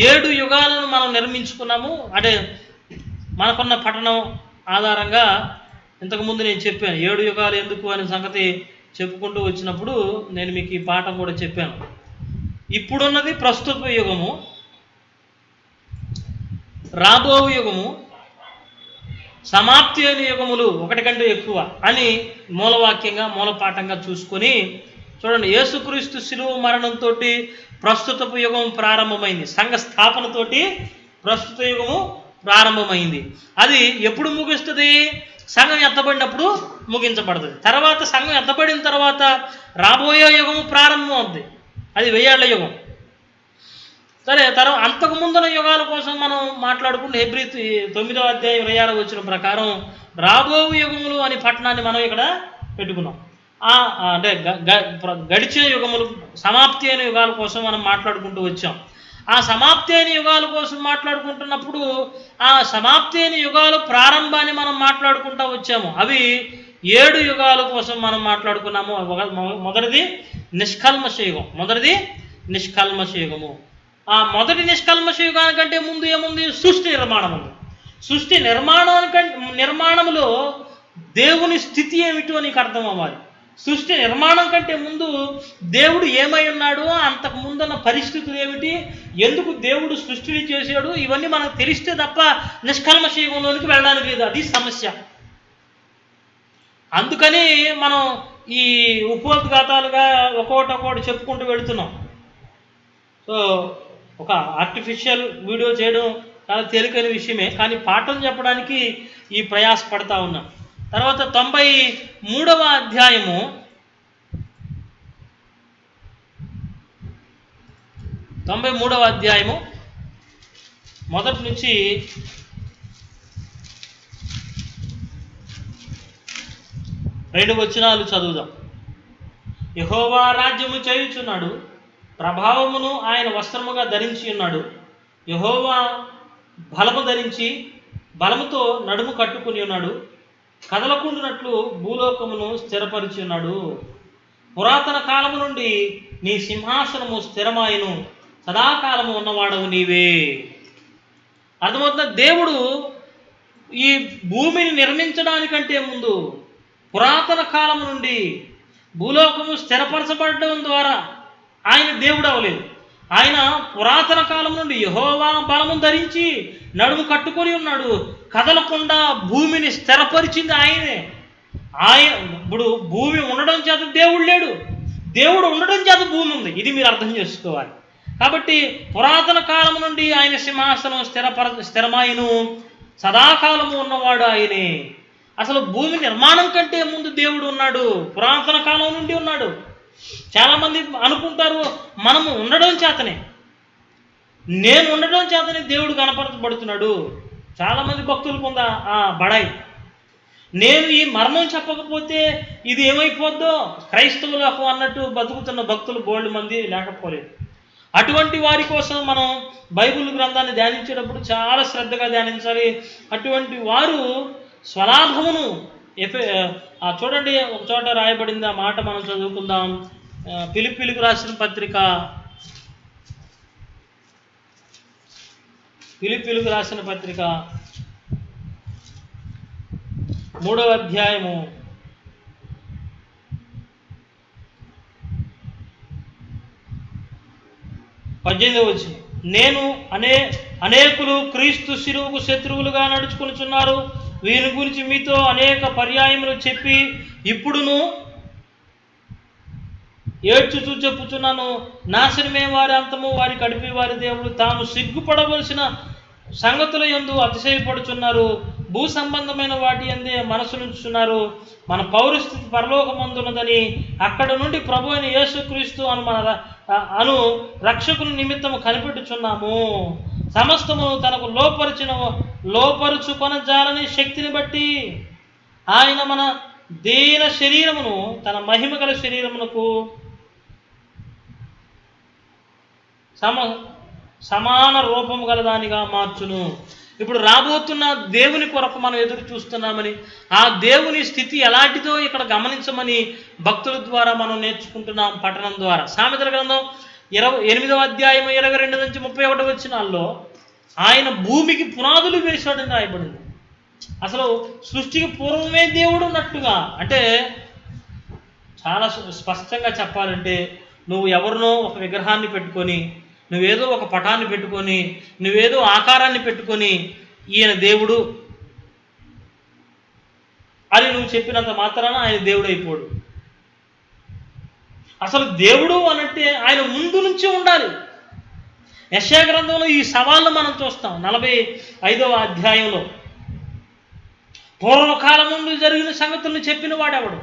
7 యుగాలను మనం నిర్మించుకున్నాము. అంటే మనకున్న పట్టణం ఆధారంగా ఇంతకుముందు నేను చెప్పాను 7 యుగాలు ఎందుకు అనే సంగతి చెప్పుకుంటూ వచ్చినప్పుడు నేను మీకు ఈ పాఠం కూడా చెప్పాను. ఇప్పుడున్నది ప్రస్తుత యుగము, రాబో యుగము, సమాప్తి అయిన యుగములు ఒకటి కంటే ఎక్కువ అని మూలవాక్యంగా మూలపాఠంగా చూసుకొని చూడండి, యేసుక్రీస్తు శిలువ మరణంతో ప్రస్తుతపు యుగం ప్రారంభమైంది. సంఘ స్థాపనతోటి ప్రస్తుత యుగము ప్రారంభమైంది. అది ఎప్పుడు ముగుస్తుంది? సంఘం ఎత్తబడినప్పుడు ముగించబడుతుంది. తర్వాత సంఘం ఎత్తబడిన తర్వాత రాబోయే యుగము ప్రారంభం అవుతుంది. అది 1000 ఏళ్ల యుగం. సరే, తర్వాత అంతకు ముందున్న యుగాల కోసం మనం మాట్లాడుకుంటే హెబ్రీ 9వ అధ్యాయం 26వ వచనం ప్రకారం రాబో యుగములు అనే పట్టణాన్ని మనం ఇక్కడ పెట్టుకున్నాం. అంటే గడిచిన యుగములు, సమాప్తి అయిన యుగాల కోసం మనం మాట్లాడుకుంటూ వచ్చాం. ఆ సమాప్తి అయిన యుగాల కోసం మాట్లాడుకుంటున్నప్పుడు ఆ సమాప్తి అయిన యుగాలు ప్రారంభాన్ని మనం మాట్లాడుకుంటూ వచ్చాము. అవి 7 యుగాల కోసం మనం మాట్లాడుకున్నాము. మొదటిది నిష్కల్మష యుగం. ఆ మొదటి నిష్కల్మష యుగానికంటే ముందు ఏముంది? సృష్టి నిర్మాణం ఉంది. సృష్టి నిర్మాణంలో దేవుని స్థితి ఏమిటో నీకు అర్థం అవ్వాలి. సృష్టి నిర్మాణం కంటే ముందు దేవుడు ఏమై ఉన్నాడో, అంతకు ముందున్న పరిస్థితులు ఏమిటి, ఎందుకు దేవుడు సృష్టిని చేశాడు, ఇవన్నీ మనకు తెలిస్తే తప్ప నిష్కల్మష యుగంలోనికి వెళ్ళడానికి లేదు. అది సమస్య. అందుకని మనం ఈ ఉపోద్ఘాతాలుగా ఒక్కొక్కటి చెప్పుకుంటూ వెళుతున్నాం. సో ఒక ఆర్టిఫిషియల్ వీడియో చేయడం చాలా తేలికైన విషయమే, కానీ పాఠం చెప్పడానికి ఈ ప్రయాసపడతా ఉన్నాం. తర్వాత 93వ అధ్యాయము 93వ అధ్యాయము మొదటి నుంచి 2 వచనాలు చదువుదాం. యెహోవా రాజ్యము చేయుచున్నాడు, ప్రభావమును ఆయన వస్త్రముగా ధరించి ఉన్నాడు. యెహోవా బలము ధరించి బలముతో నడుము కట్టుకుని ఉన్నాడు. కదలకుండునట్లు భూలోకమును స్థిరపరిచి ఉన్నాడు. పురాతన కాలము నుండి నీ సింహాసనము స్థిరమాయను, సదాకాలము ఉన్నవాడవు నీవే. అర్థమవుతున్న దేవుడు ఈ భూమిని నిర్మించడానికంటే ముందు పురాతన కాలం నుండి భూలోకము స్థిరపరచబడడం ద్వారా ఆయన దేవుడు అవ్వలేదు. ఆయన పురాతన కాలం నుండి యెహోవా బలము ధరించి నడుము కట్టుకొని ఉన్నాడు. కదలకుండా భూమిని స్థిరపరిచింది ఆయనే. ఇప్పుడు భూమి ఉండడం చేత దేవుడు లేడు, దేవుడు ఉండడం చేత భూమి ఉంది. ఇది మీరు అర్థం చేసుకోవాలి. కాబట్టి పురాతన కాలం నుండి ఆయన సింహాసనం స్థిరమాయను, సదాకాలము ఉన్నవాడు ఆయనే. అసలు భూమి నిర్మాణం కంటే ముందు దేవుడు ఉన్నాడు, పురాతన కాలం నుండి ఉన్నాడు. చాలామంది అనుకుంటారు మనము ఉండడం చేతనే, నేను ఉండడం చేతనే దేవుడు కనపరచబడుతున్నాడు. చాలామంది భక్తులకు ఉందా బడాయి, నేను ఈ మర్మం చెప్పకపోతే ఇది ఏమైపోద్దో క్రైస్తవులకు అన్నట్టు బతుకుతున్న భక్తులు బోల్డ్ మంది లేకపోలేదు. అటువంటి వారి కోసం మనం బైబిల్ గ్రంథాన్ని ధ్యానించేటప్పుడు చాలా శ్రద్ధగా ధ్యానించాలి. అటువంటి వారు స్వలాభమును చూడండి, ఒక చోట రాయబడింది ఆ మాట మనం చదువుకుందాం. ఫిలిప్పీలకు రాసిన పత్రిక 3వ అధ్యాయము 18వ వచనం. నేను అనేకులు క్రీస్తు శిలువకు శత్రువులుగా నడుచుకొనుచున్నారు. వీరి గురించి మీతో అనేక పర్యాయములు చెప్పి ఇప్పుడును ఏడ్చుచూ చెప్పుచున్నాను. నాశనమే వారి అంతము, వారి కడిపి వారి దేవుడు. తాము సిగ్గుపడవలసిన సంగతుల యందు అతిశయపడుచున్నారు. భూ సంబంధమైన వాటి యందే మనసునుంచుచున్నారు. మన పౌరస్థితి పరలోకమందున్నదని అక్కడ నుండి ప్రభు అయిన యేసుక్రీస్తు అను రక్షకుని నిమిత్తము కనిపెట్టుచున్నాము. సమస్తము తనకు లోపరుచుకొనజాలని శక్తిని బట్టి ఆయన మన దీన శరీరమును తన మహిమ గల శరీరమునకు సమాన రూపము గలదానిగా మార్చును. ఇప్పుడు రాబోతున్న దేవుని కొరకు మనం ఎదురు చూస్తున్నామని, ఆ దేవుని స్థితి ఎలాంటిదో ఇక్కడ గమనించమని భక్తుల ద్వారా మనం నేర్చుకుంటున్నాం పఠనం ద్వారా. సామెతల గ్రంథం 8వ అధ్యాయం 22 నుంచి 31 వచనాల్లో ఆయన భూమికి పునాదులు వేశాడని రాయబడింది. అసలు సృష్టికి పూర్వమే దేవుడు ఉన్నట్టుగా, అంటే చాలా స్పష్టంగా చెప్పాలంటే నువ్వు ఎవరినో ఒక విగ్రహాన్ని పెట్టుకొని, నువ్వేదో ఒక పటాన్ని పెట్టుకొని, నువ్వేదో ఆకారాన్ని పెట్టుకొని ఈయన దేవుడు అని నువ్వు చెప్పినంత మాత్రాన ఆయన దేవుడు అయిపోడు. అసలు దేవుడు అనంటే ఆయన ముందు నుంచి ఉండాలి. యెషయా గ్రంథంలో ఈ సవాళ్ళు మనం చూస్తాం. 45వ అధ్యాయంలో పూర్వకాలం నుండి జరిగిన సంగతులను చెప్పిన వాడెవడు?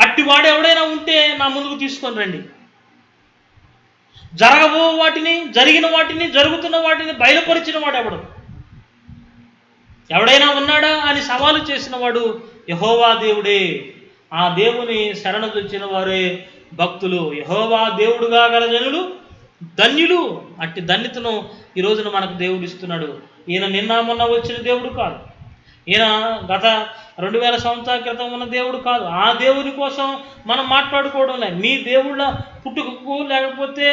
అట్టి వాడు ఎవడైనా ఉంటే నా ముందుకు తీసుకొని రండి. జరగబో వాటిని, జరిగిన వాటిని, జరుగుతున్న వాటిని బయలుపరిచిన వాడు ఎవడు? ఎవడైనా ఉన్నాడా అని సవాలు చేసిన వాడు యెహోవా దేవుడే. ఆ దేవుని శరణొచ్చిన వారే భక్తులు. యెహోవా దేవుడుగా గల జనులు ధన్యులు. అట్టి ధన్యతను ఈ రోజున మనకు దేవుడు ఇస్తున్నాడు. ఈయన నిన్న మొన్న వచ్చిన దేవుడు కాదు, ఈయన గత 2000 సంవత్సరాల క్రితం ఉన్న దేవుడు కాదు. ఆ దేవుని కోసం మనం మాట్లాడుకోవడం లేదు. మీ దేవుళ్ళ పుట్టుకకు లేకపోతే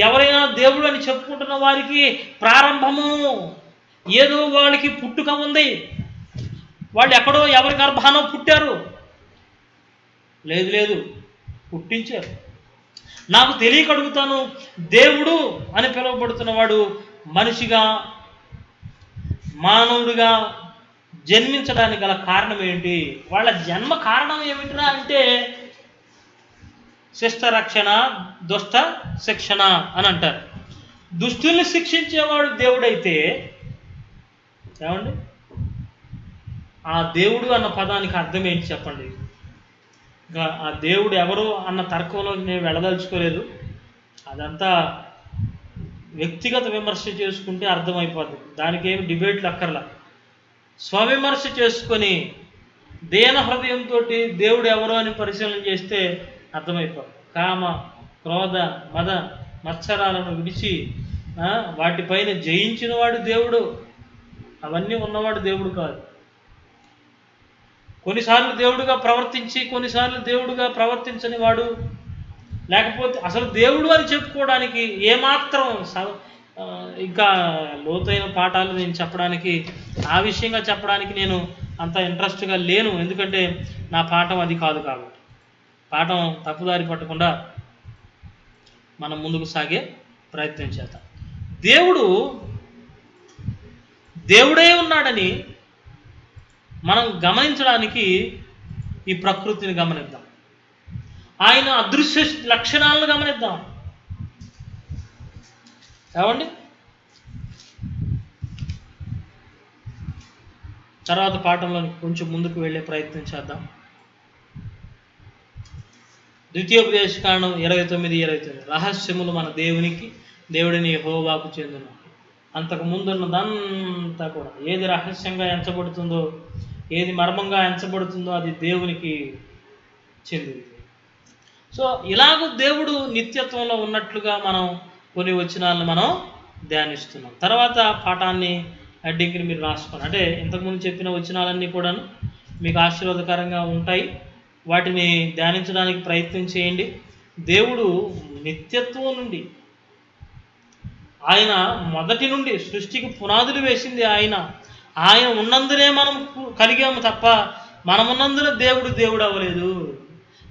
ఎవరైనా దేవుడు అని చెప్పుకుంటున్న వారికి ప్రారంభము ఏదో వాళ్ళకి పుట్టుక ఉంది. వాళ్ళు ఎక్కడో ఎవరి గర్భానో పుట్టారు. లేదు, పుట్టించారు. నాకు తెలియక అడుగుతాను, దేవుడు అని పిలువబడుతున్నవాడు మనిషిగా, మానవుడిగా జన్మించడానికి గల కారణం ఏంటి? వాళ్ళ జన్మ కారణం ఏమిటిరా అంటే శిష్ట రక్షణ, దుష్ట శిక్షణ అని అంటారు. దుష్టుల్ని శిక్షించేవాడు దేవుడైతే ఏమండి, ఆ దేవుడు అన్న పదానికి అర్థం ఏంటి చెప్పండి? ఇంకా ఆ దేవుడు ఎవరు అన్న తర్కంలో నేను వెళ్ళదలుచుకోలేదు. అదంతా వ్యక్తిగత విమర్శ చేసుకుంటే అర్థమైపోతుంది. దానికి ఏమి డిబేట్లు అక్కర్లా. స్వవిమర్శ చేసుకొని దేన హృదయంతో దేవుడు ఎవరో అని పరిశీలన చేస్తే అర్థమైపోతుంది. కామ, క్రోధ, మద, మత్సరాలను విడిచి వాటిపైన జయించిన వాడు దేవుడు. అవన్నీ ఉన్నవాడు దేవుడు కాదు. కొన్నిసార్లు దేవుడుగా ప్రవర్తించి, కొన్నిసార్లు దేవుడుగా ప్రవర్తించని వాడు, లేకపోతే అసలు దేవుడు అని చెప్పుకోవడానికి ఏమాత్రం ఇంకా లోతైన పాఠాలు నేను చెప్పడానికి, ఆ విషయంగా చెప్పడానికి నేను అంత ఇంట్రెస్ట్గా లేను. ఎందుకంటే నా పాఠం అది కాదు. కాబట్టి పాఠం తప్పుదారి పట్టకుండా మనం ముందుకు సాగే ప్రయత్నం చేద్దాం. దేవుడే ఉన్నాడని మనం గమనించడానికి ఈ ప్రకృతిని గమనిద్దాం. ఆయన అదృశ్య లక్షణాలను గమనిద్దాం. ఏమండి? తర్వాత పాఠంలో కొంచెం ముందుకు వెళ్ళే ప్రయత్నం చేద్దాం. ద్వితీయోపదేశకాండం 29:29 రహస్యములు మన దేవుడిని యెహోవాకు చెందును. అంతకు ముందున్నదంతా కూడా ఏది రహస్యంగా ఎంచబడుతుందో, ఏది మర్మంగా ఎంచబడుతుందో అది దేవునికి చెందింది. సో ఇలాగూ దేవుడు నిత్యత్వంలో ఉన్నట్లుగా మనం కొన్ని వచనాలను మనం ధ్యానిస్తున్నాం. తర్వాత పాఠాన్ని హెడ్డింగ్ని మీరు రాసుకోండి. అంటే ఇంతకుముందు చెప్పిన వచనాలన్నీ కూడా మీకు ఆశీర్వాదకరంగా ఉంటాయి. వాటిని ధ్యానించడానికి ప్రయత్నం చేయండి. దేవుడు నిత్యత్వం నుండి, ఆయన మొదటి నుండి సృష్టికి పునాదులు వేసింది ఆయన ఉన్నందునే మనం కలిగాము తప్ప మనమున్నందున దేవుడు అవ్వలేదు.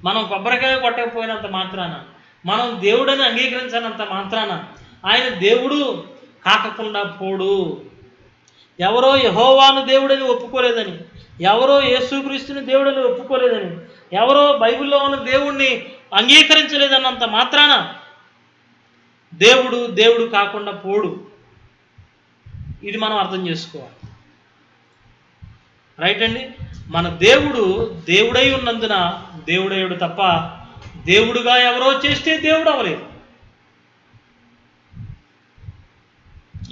మనం కొబ్బరికాయ కొట్టకపోయినంత మాత్రాన, మనం దేవుడని అంగీకరించినంత మాత్రాన ఆయన దేవుడు కాకుండా పోడు. ఎవరో యెహోవాను దేవుడని ఒప్పుకోలేదని, ఎవరో యేసుక్రీస్తుని దేవుడని ఒప్పుకోలేదని, ఎవరో బైబిల్లో ఉన్న దేవుణ్ణి అంగీకరించలేదన్నంత మాత్రాన దేవుడు కాకుండా పోడు. ఇది మనం అర్థం చేసుకోవాలి. రైట్ అండి? మన దేవుడై ఉన్నందున దేవుడయ్యాడు తప్ప దేవుడుగా ఎవరో చేస్తే దేవుడు అవ్వలేదు.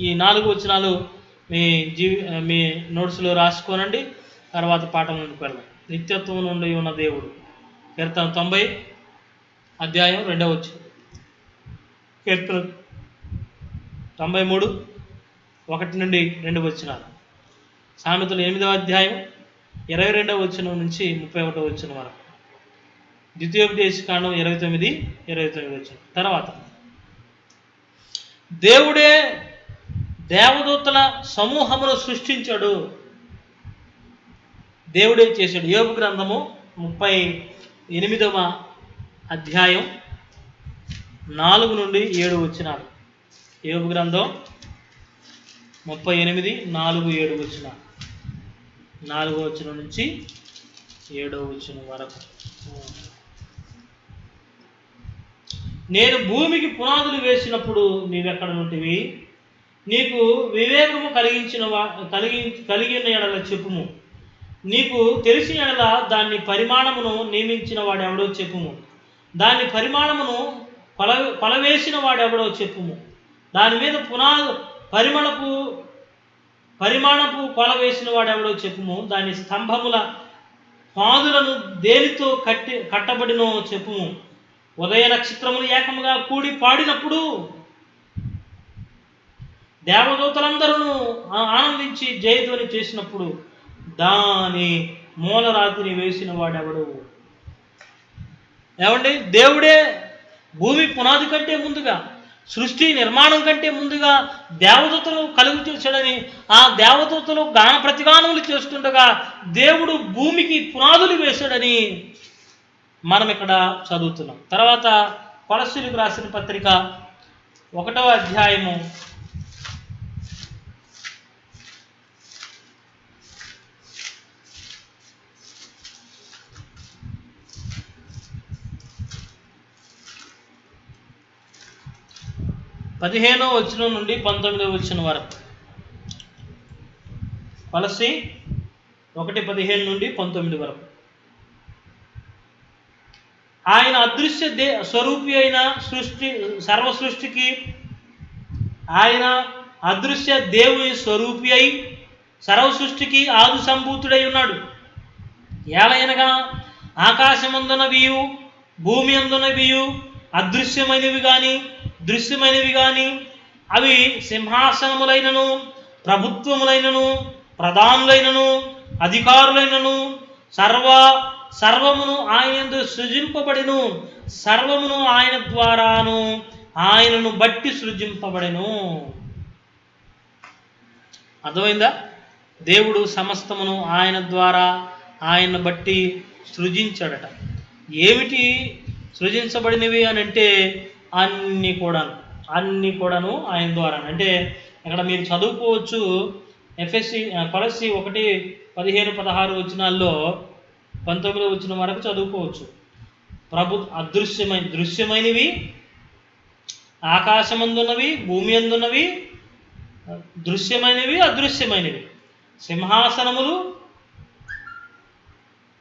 ఈ 4 వచనాలు మీ నోట్స్లో రాసుకోనండి. తర్వాత పాఠంలోకి వెళ్దాం. నిత్యత్వం నుండి ఉన్న దేవుడు. కీర్తన 90 అధ్యాయం 2వ వచనం. కీర్తన 93 1 నుండి 2 వచనాలు. సామెతలు 8వ అధ్యాయం 22వ వచనం నుంచి 31వ వచనం వరకు. ద్వితీయోపదేశకాండం 29 వచనం. తర్వాత దేవుడే దేవదూతల సమూహమును సృష్టించాడు. దేవుడే చేశాడు. యోబు గ్రంథము 38వ అధ్యాయం 4 నుండి 7 వచనాలు. యోబు గ్రంథం 38 4, 7 వచనాలు. 4వ వచనం నుంచి 7వ వచనం వరకు. నేను భూమికి పునాదులు వేసినప్పుడు నీవెక్కడ ఉంటివి? నీకు వివేకము కలిగిన ఎడల చెప్పుము. నీకు తెలిసిన ఎడల దాన్ని పరిమాణమును నియమించిన వాడెవడో చెప్పుము. దాని పరిమాణమును కొలవేసిన వాడెవడో చెప్పుము. దాని మీద పరిమాణపు కొల వేసిన వాడెవడో చెప్పుము. దాని స్తంభముల పాదులను దేనితో కట్టబడినో చెప్పుము. ఉదయ నక్షత్రములు ఏకముగా కూడి పాడినప్పుడు దేవదూతలందరూ ఆనందించి జయధ్వని చేసినప్పుడు దాని మూలరాతిని వేసిన వాడెవడు? ఏమండి? దేవుడే భూమి పునాది కంటే ముందుగా, సృష్టి నిర్మాణం కంటే ముందుగా దేవదూతలు కలుగు చేశాడని, ఆ దేవదూతలు గాన ప్రతిగానములు చేస్తుండగా దేవుడు భూమికి పునాదులు వేశాడని మనం ఇక్కడ చదువుతున్నాం. తర్వాత కొలస్సీలకు రాసిన పత్రిక 1వ అధ్యాయము 15వ వచనం నుండి 19వ వచనం వరకు. కొలస్సీ 1:15 నుండి 19 వరకు. ఆయన అదృశ్య స్వరూపి అయిన సర్వ సృష్టికి, ఆయన అదృశ్య దేవుని స్వరూపి అయి సర్వ సృష్టికి ఆది సంభూతుడై ఉన్నాడు. ఏలయనగా ఆకాశమందునవియు భూమి అందునవియు అదృశ్యమైనవి కానీ దృశ్యమైనవి కానీ అవి సింహాసనములైనను ప్రభుత్వములైనను ప్రధానులైనను అధికారులైనను సర్వమును ఆయన సృజింపబడిను, సర్వమును ఆయన ద్వారాను ఆయనను బట్టి సృజింపబడెను. అర్థమైందా? దేవుడు సమస్తమును ఆయన ద్వారా ఆయన్ని బట్టి సృజించాడట. ఏమిటి సృజించబడినవి అని అంటే అన్నీ కూడాను ఆయన ద్వారా. అంటే ఇక్కడ మీరు చదువుకోవచ్చు, కొలస్సీ 1:15-16 వచనాల్లో 19 వచనం వరకు చదువుకోవచ్చు. దృశ్యమైనవి, ఆకాశమందున్నవి, భూమి అందున్నవి, దృశ్యమైనవి అదృశ్యమైనవి, సింహాసనములు,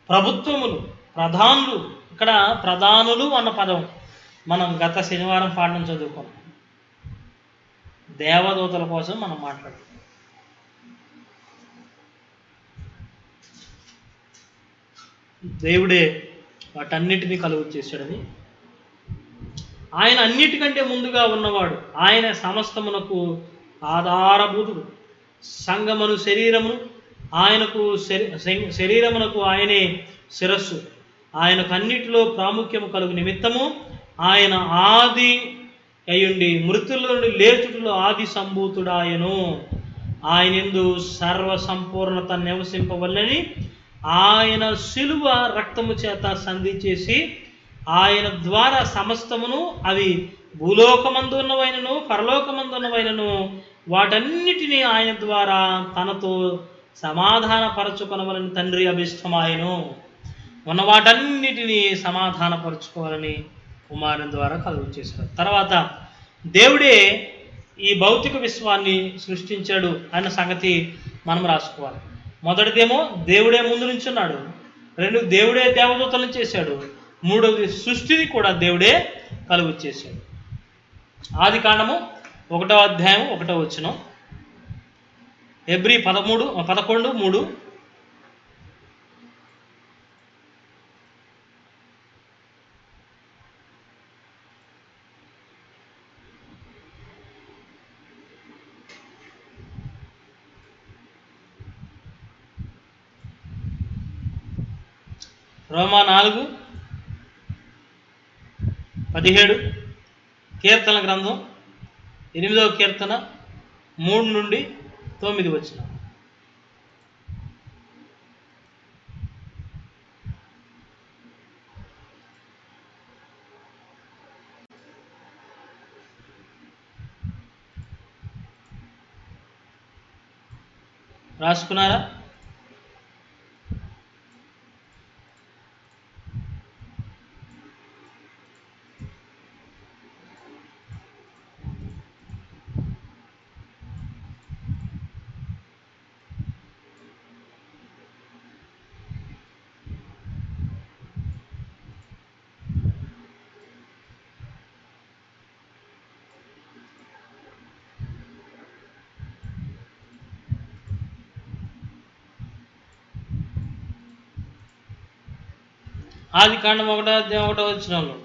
ప్రభుత్వములు, ప్రధానులు. ఇక్కడ ప్రధానులు అన్న పదం మనం గత శనివారం పాఠం చదువుకున్నాం. దేవదూతల కోసం మనం మాట్లాడుతాం. దేవుడే వాటన్నిటినీ కలుగు చేశాడని, ఆయన అన్నిటికంటే ముందుగా ఉన్నవాడు, ఆయన సమస్తమునకు ఆధారభూతుడు. సంగమును శరీరమును ఆయనకు శరీరమునకు ఆయనే శిరస్సు. ఆయనకు అన్నిటిలో ప్రాముఖ్యము కలుగు నిమిత్తము ఆయన ఆది అయ్యుండి మృతుల నుండి లేచుటలో ఆది సంభూతుడాయను. ఆయనందు సర్వ సంపూర్ణత నివసింపవల్లని ఆయన శిలువ రక్తము చేత సంధి చేసి ఆయన ద్వారా సమస్తమును, అవి భూలోకమందు ఉన్నవైనను పరలోకమందున్నవైనను, వాటన్నిటినీ ఆయన ద్వారా తనతో సమాధానపరచుకొనవలని తండ్రి అభిష్టమాయను. ఉన్న వాటన్నిటినీ సమాధానపరచుకోవాలని కుమారుని ద్వారా కలుగు చేశాడు. తర్వాత దేవుడే ఈ భౌతిక విశ్వాన్ని సృష్టించాడు అన్న సంగతి మనం రాసుకోవాలి. మొదటిదేమో దేవుడే ముందు నుంచున్నాడు, 2 దేవుడే దేవదూతలను చేశాడు, 3వది సృష్టిని కూడా దేవుడే కలుగు చేశాడు. ఆది కాండము 1వ అధ్యాయం 1వ వచనం, హెబ్రీ 11:3, రోమా 4:17, కీర్తన గ్రంథం 8వ కీర్తన 3-9 వచనం. రాసుకున్నారా? ఆది కాండం 1వ అధ్యాయం 1వ వచనంలో,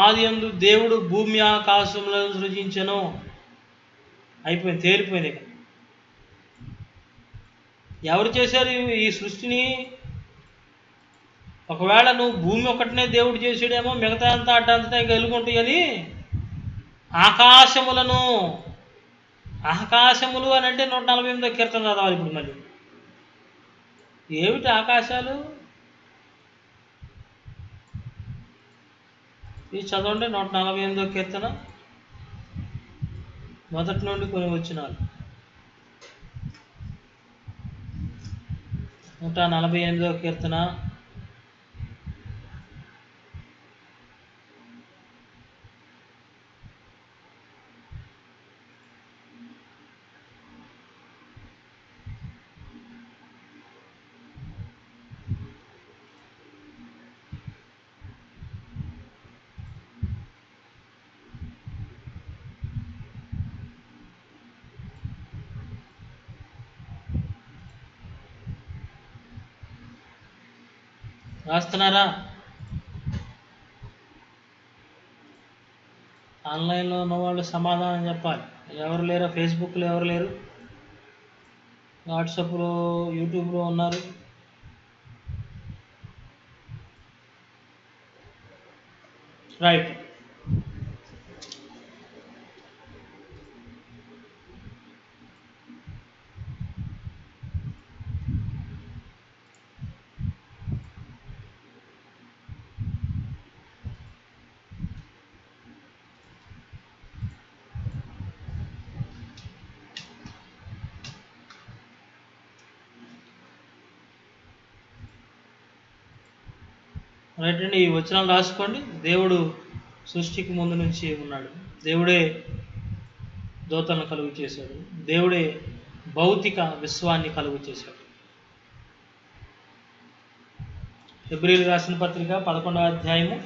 ఆది యందు దేవుడు భూమి ఆకాశములను సృజించెను. అయిపోయింది, తేలిపోయింది. ఎవరు చేశారు ఈ సృష్టిని? ఒకవేళ నువ్వు భూమి ఒకటినే దేవుడు చేసాడేమో, మిగతా అంతా అడ్డంతా గెలుగుంటాయని ఆకాశములు అని అంటే 148వ కీర్తన చదవాలి. ఇప్పుడు మళ్ళీ ఏమిటి ఆకాశాలు? ఇది చదవండి, 148వ కీర్తన మొదటి నుండి కొన్ని వచనాలు. 148వ కీర్తన రాస్తున్నారా? ఆన్లైన్లో ఉన్నవాళ్ళు సమాధానం చెప్పాలి. ఎవరు లేరా? ఫేస్బుక్లో ఎవరు లేరు? వాట్సాప్లో, యూట్యూబ్లో ఉన్నారు. రైట్. రైట్ అండి. ఈ వచనాలు రాసుకోండి. దేవుడు సృష్టికి ముందు నుంచి ఉన్నాడు. దేవుడే దోతలను కలుగు చేశాడు. దేవుడే భౌతిక విశ్వాన్ని కలుగు చేశాడు. హెబ్రీయులకు రాసిన పత్రిక 11వ అధ్యాయము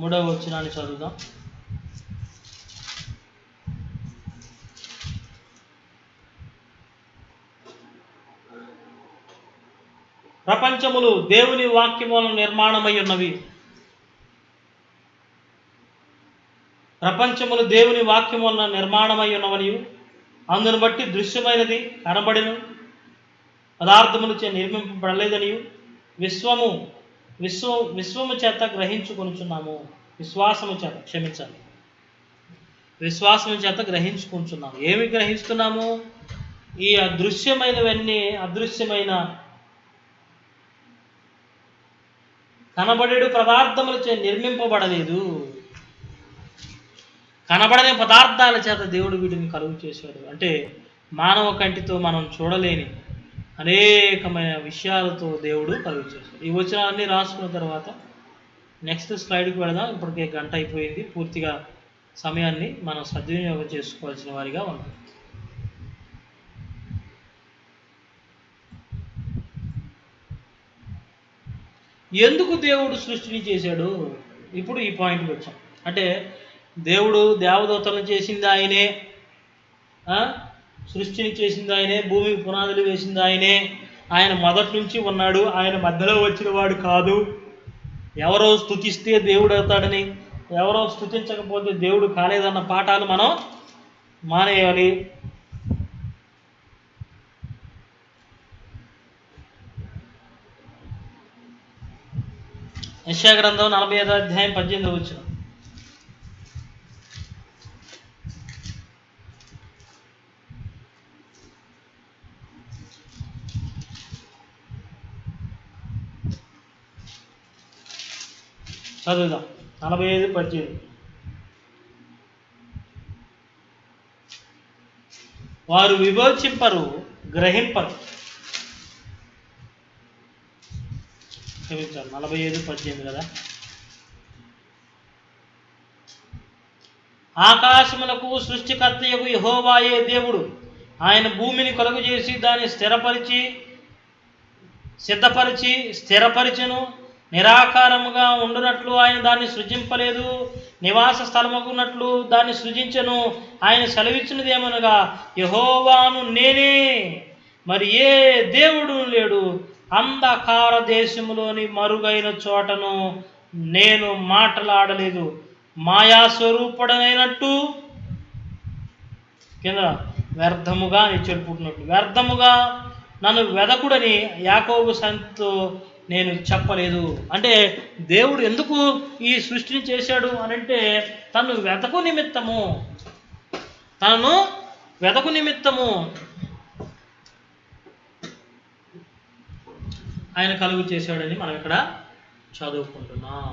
3వ వచనాన్ని చదువుదాం. ప్రపంచములు దేవుని వాక్యముల నిర్మాణమై ఉన్నవి. ప్రపంచములు దేవుని వాక్యముల నిర్మాణమై ఉన్నవనియు అందును బట్టి దృశ్యమైనది కనబడిన పదార్థములచే నిర్మింపబడలేదనియు విశ్వము చేత గ్రహించుకొనుచున్నాము. విశ్వాసము చేత గ్రహించుకుంటున్నాము. ఏమి గ్రహిస్తున్నాము? ఈ అదృశ్యమైనవన్నీ అదృశ్యమైన కనబడేడు పదార్థములచే నిర్మింపబడలేదు. కనబడని పదార్థాల చేత దేవుడు వీటిని కలుగు చేశాడు. అంటే మానవ కంటితో మనం చూడలేని అనేకమైన విషయాలతో దేవుడు కలుగు చేశాడు. ఈ వచనాలన్నీ రాసుకున్న తర్వాత నెక్స్ట్ స్లైడ్కి వెళదాం. ఇప్పటికే గంట అయిపోయింది. పూర్తిగా సమయాన్ని మనం సద్వినియోగం చేసుకోవాల్సిన వారిగా ఉన్నాం. ఎందుకు దేవుడు సృష్టిని చేశాడు? ఇప్పుడు ఈ పాయింట్కి వచ్చాం. అంటే దేవుడు దేవదూతలను చేసింది ఆయనే, సృష్టిని చేసింది ఆయనే, భూమికి పునాదులు వేసింది ఆయనే, ఆయన మొదటి నుంచి ఉన్నాడు, ఆయన మధ్యలో వచ్చిన వాడు కాదు. ఎవరో స్తుతిస్తే దేవుడు అవుతాడని, ఎవరో స్తుతించకపోతే దేవుడు కాలేదన్న పాఠాలు మనం మానేయాలి. యెషయా గ్రంథం 45వ అధ్యాయం 18వ వచనం. చదువుదాం. 45:18. వారు వివేచింపరు, గ్రహింపరు. క్షమించాలి, 45:18 కదా. ఆకాశములకు సృష్టికర్తయగు యెహోవాయే దేవుడు. ఆయన భూమిని కలుగు చేసి దాన్ని స్థిరపరిచెను. నిరాకారముగా ఉండునట్లు ఆయన దాన్ని సృజింపలేదు, నివాస స్థలమగునట్లు దాన్ని సృజించెను. ఆయన సెలవిచ్చినదేమనగా, యెహోవాను నేనే, మరి ఏ దేవుడు లేడు. అంధకార దేశములోని మరుగైన చోటను నేను మాటలాడలేదు. మాయాస్వరూపుడనైనట్టు కింద వ్యర్థముగా నీ చెరుపుకున్నట్టు వ్యర్థముగా నన్ను వెదకుడని యాకోబు సంతో నేను చెప్పలేదు. అంటే దేవుడు ఎందుకు ఈ సృష్టిని చేశాడు అనంటే తనను వెదకు నిమిత్తము ఆయన కలుగు చేశాడని మనం ఇక్కడ చదువుకుంటున్నాం.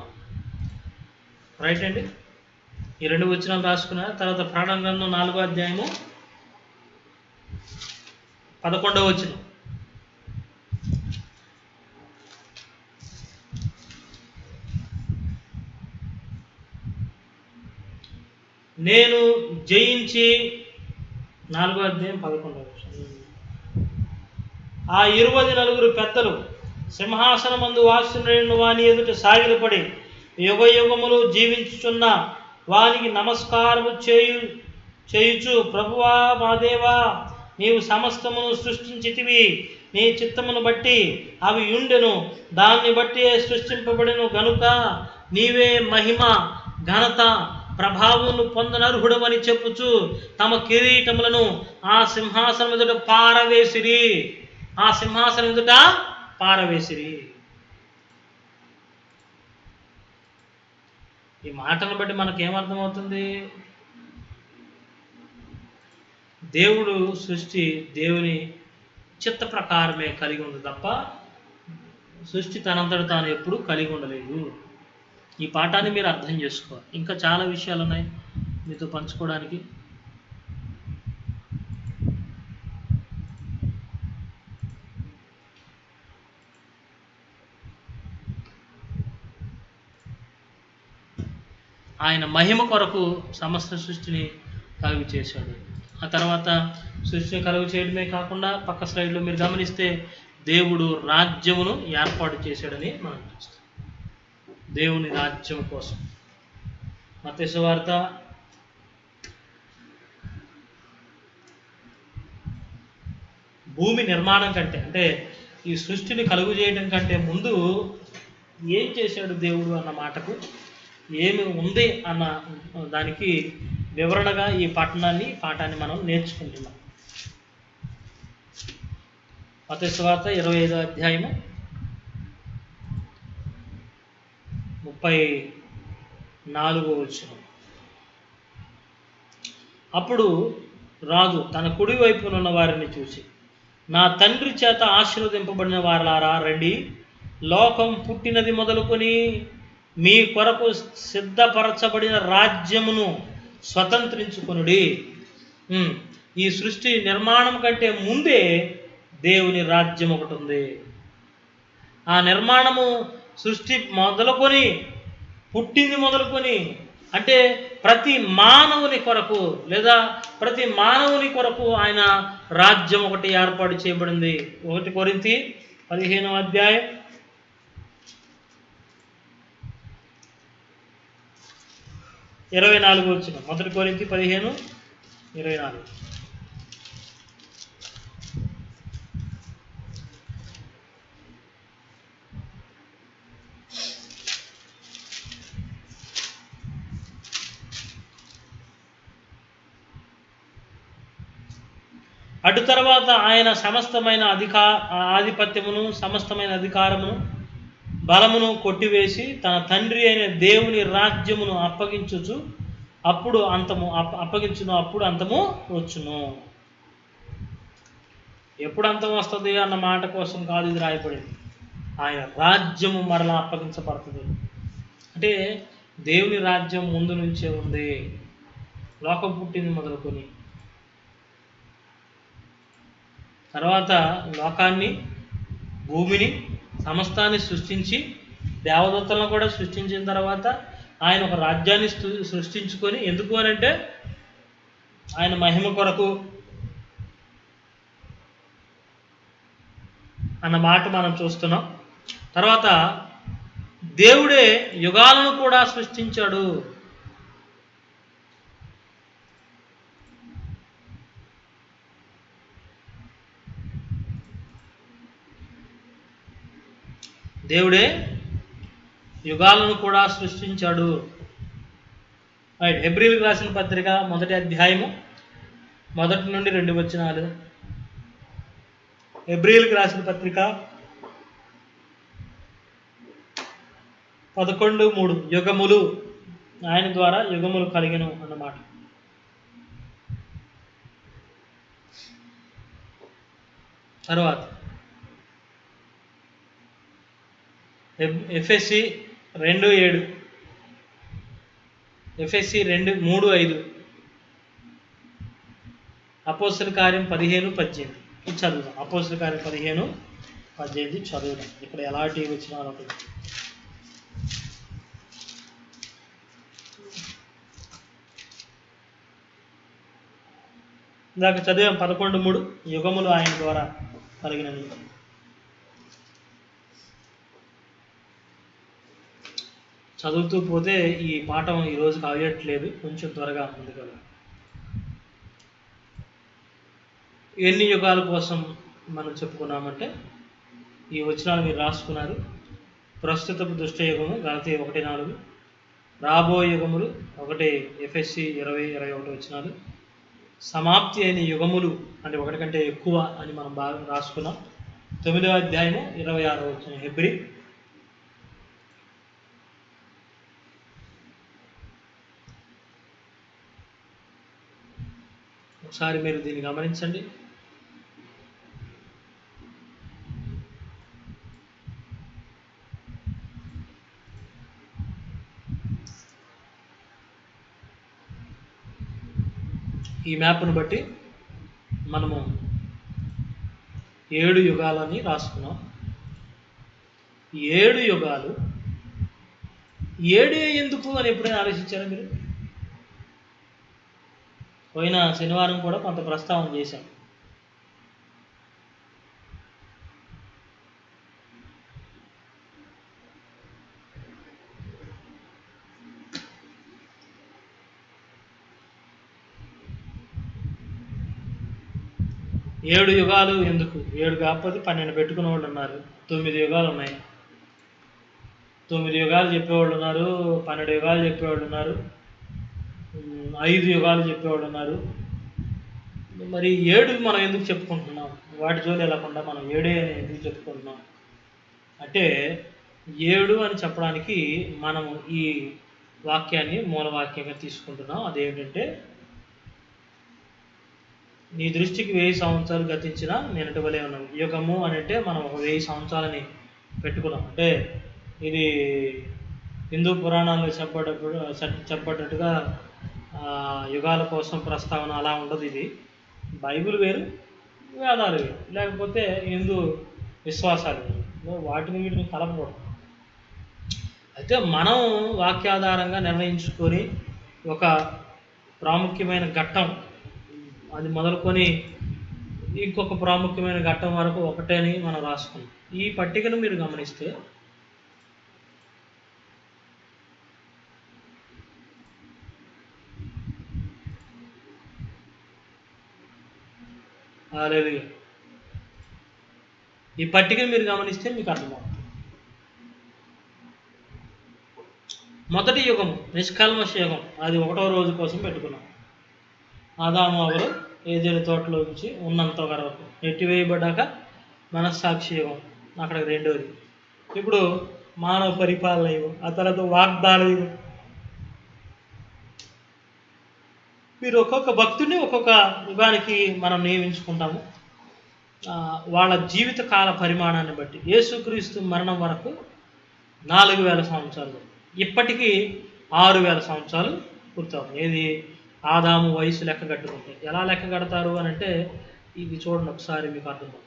రైట్ అండి. ఈ 2 వచనాలు రాసుకున్నారు. తర్వాత ప్రకటన గ్రంథం 4వ అధ్యాయము 11వ వచనం. నేను జయించి 4వ అధ్యాయం 11వ వచనం. ఆ 24 పెద్దలు సింహాసనమందు వాసన వాని ఎదుట సాగిలపడి యుగ యుగములు జీవించుచున్న వానికి నమస్కారము చేయుచు, ప్రభువా మా దేవా, నీవు సమస్తమును సృష్టించితివి, నీ చిత్తమును బట్టి అవి ఉండెను, దాన్ని బట్టి సృష్టింపబడిన గనుక నీవే మహిమ ఘనత ప్రభావమును పొందనర్హుడమని చెప్పుచు తమ కిరీటములను ఆ సింహాసనం ఎదుట పారవేసిరి. ఆ సింహాసనం ఎదుట పారవేసిరి. ఈ మాటను బట్టి మనకేమర్థమవుతుంది? దేవుడు సృష్టి దేవుని చిత్త ప్రకారమే కలిగి ఉంది తప్ప సృష్టి తనంతట తాను ఎప్పుడు కలిగి ఉండలేదు. ఈ పాఠాన్ని మీరు అర్థం చేసుకోవాలి. ఇంకా చాలా విషయాలు ఉన్నాయి మీతో పంచుకోవడానికి. ఆయన మహిమ కొరకు సమస్త సృష్టిని కలుగు చేశాడు. ఆ తర్వాత సృష్టిని కలుగు చేయడమే కాకుండా పక్క స్లైడ్లో మీరు గమనిస్తే దేవుడు రాజ్యమును ఏర్పాటు చేశాడని మనం చూస్తాం. దేవుని రాజ్యం కోసం మత్తయి సువార్త 'భూమి నిర్మాణం కంటే అంటే ఈ సృష్టిని కలుగు చేయడం కంటే ముందు ఏం చేశాడు దేవుడు అన్న మాటకు ఏమి ఉంది అన్న దానికి వివరణగా ఈ పాఠాన్ని మనం నేర్చుకుంటున్నాం. మత్తయి సువార్త 25వ అధ్యాయము 34వ వచనం. అప్పుడు రాజు తన కుడి వైపునున్న వారిని చూసి, నా తండ్రి చేత ఆశీర్వదింపబడిన వారలారా రండి, లోకం పుట్టినది మొదలుకొని మీ కొరకు సిద్ధపరచబడిన రాజ్యమును స్వతంత్రించుకొనుడి. ఈ సృష్టి నిర్మాణం కంటే ముందే దేవుని రాజ్యం ఒకటి ఉంది. ఆ నిర్మాణము సృష్టి మొదలుకొని పుట్టింది మొదలుకొని అంటే ప్రతి మానవుని కొరకు లేదా ప్రతి మానవుని కొరకు ఆయన రాజ్యం ఒకటి ఏర్పాటు చేయబడింది. 1 కొరింథీ 15వ అధ్యాయం 24వ వచనం. 1 కొరింథీ 15:24. అటు తర్వాత ఆయన సమస్తమైన ఆధిపత్యమును సమస్తమైన అధికారమును బలమును కొట్టివేసి తన తండ్రి అయిన దేవుని రాజ్యమును అప్పుడు అంతము వచ్చును. ఎప్పుడు అంతం వస్తుంది అన్న మాట కోసం కాదు ఇది రాయబడింది. ఆయన రాజ్యము మరలా అప్పగించబడుతుంది. అంటే దేవుని రాజ్యం ముందు నుంచే ఉంది, లోకం పుట్టింది మొదలుకొని. తర్వాత లోకాన్ని భూమిని సమస్తాన్ని సృష్టించి దేవదూతలను కూడా సృష్టించిన తర్వాత ఆయన ఒక రాజ్యాన్ని సృష్టించుకొని, ఎందుకు అని అంటే ఆయన మహిమ కొరకు అన్న మాట మనం చూస్తున్నాం. తర్వాత దేవుడే యుగాలను కూడా సృష్టించాడు. దేవుడే యుగాలను కూడా సృష్టించాడు. హెబ్రీయులకు రాసిన పత్రిక 1వ అధ్యాయము 1 నుండి 2 వచనాలు. హెబ్రీయులకు రాసిన పత్రిక 11:3 యుగములు ఆయన ద్వారా యుగములు కలిగెను అన్నమాట. తర్వాత ఎఫెసీ 2:7 ఎఫెసీ 2:3-5 అపోస్తల కార్యం 15-18 ఇది చదువుదాం. అపోస్తల కార్యం 15-18 చదువుదాం. ఇక్కడ ఎలాంటి వచనాలు ఉంటుంది. ఇందాక చదివాం 11:3 యుగములు ఆయన ద్వారా కలిగినవి. చదువుతూ పోతే ఈ పాఠం ఈరోజు కావట్లేదు, కొంచెం త్వరగా ఉంది కదా. ఎన్ని యుగాల కోసం మనం చెప్పుకున్నామంటే ఈ వచనాలు మీరు రాసుకున్నారు. ప్రస్తుతపు దుష్టయుగము గలతీ 1:4, రాబోయే యుగములు 1 ఎఫెసీ 20-21 వచనాలు, సమాప్తి అయిన యుగములు అంటే 1 కంటే ఎక్కువ అని మనం బాగా రాసుకున్నాం. 9వ అధ్యాయము 26వ వచనం హెబ్రీ. ఒకసారి మీరు దీన్ని గమనించండి. ఈ మ్యాప్ను బట్టి మనము 7 యుగాలని రాసుకున్నాం. 7 యుగాలు 7 ఎందుకు అని ఎప్పుడైనా ఆలోచించారా మీరు? పోయిన శనివారం కూడా కొంత ప్రస్తావన చేశాం. ఏడు యుగాలు ఎందుకు? 7 కాకపోతే 12 పెట్టుకునే వాళ్ళు ఉన్నారు. 9 యుగాలు ఉన్నాయి. 9 యుగాలు చెప్పేవాళ్ళు ఉన్నారు, 12 యుగాలు చెప్పేవాళ్ళు ఉన్నారు, 5 యుగాలు చెప్పేవాళ్ళు ఉన్నారు. మరి 7 మనం ఎందుకు చెప్పుకుంటున్నాం? వాటి జోలి వెళ్ళకుండా మనం 7 అని ఎందుకు చెప్పుకుంటున్నాం అంటే, 7 అని చెప్పడానికి మనము ఈ వాక్యాన్ని మూలవాక్యంగా తీసుకుంటున్నాం. అదేమిటంటే, నీ దృష్టికి 1000 సంవత్సరాలు గతించిన నేనటి వలె ఉన్నాను. యుగము అని అంటే మనం ఒక 1000 సంవత్సరాలని పెట్టుకున్నాం. అంటే ఇది హిందూ పురాణాల్లో చెప్పబడ్డట్టుగా యుగాల కోసం ప్రస్తావన అలా ఉండదు. ఇది బైబిల్ వేరు, వేదాలు వేరు, లేకపోతే హిందూ విశ్వాసాలు వేరు. వాటిని వీటిని కలపకూడదు. అయితే మనం వాక్యాధారంగా నిర్ణయించుకొని ఒక ప్రాముఖ్యమైన ఘట్టం అది మొదలుకొని ఇంకొక ప్రాముఖ్యమైన ఘట్టం వరకు ఒకటేని మనం రాసుకున్నాం. ఈ పట్టికను మీరు గమనిస్తే మీకు అర్థమవుతుంది. మొదటి యుగం నిష్కల్మష యుగం, అది 1వ రోజు కోసం పెట్టుకున్నాం. ఆదాము అవలు ఏదేడు తోటలో నుంచి ఉన్నంత వరకు నెట్టివేయబడ్డాక మనస్సాక్షి యుగం, అక్కడ 2వది. ఇప్పుడు మానవ పరిపాలన యుగం, ఆ తర్వాత వాగ్దాన యుగం. మీరు ఒక్కొక్క భక్తుడిని ఒక్కొక్క యుగానికి మనం నియమించుకుంటాము. వాళ్ళ జీవిత కాల పరిమాణాన్ని బట్టి. యేసుక్రీస్తు మరణం వరకు 4000 సంవత్సరాలు, ఇప్పటికీ 6000 సంవత్సరాలు పూర్తవుతాయి. ఏది? ఆదాము వయసు లెక్క కట్టుకుంటే. ఎలా లెక్క కడతారు అని అంటే ఇది చూడండి ఒకసారి, మీకు అర్థమవుతుంది.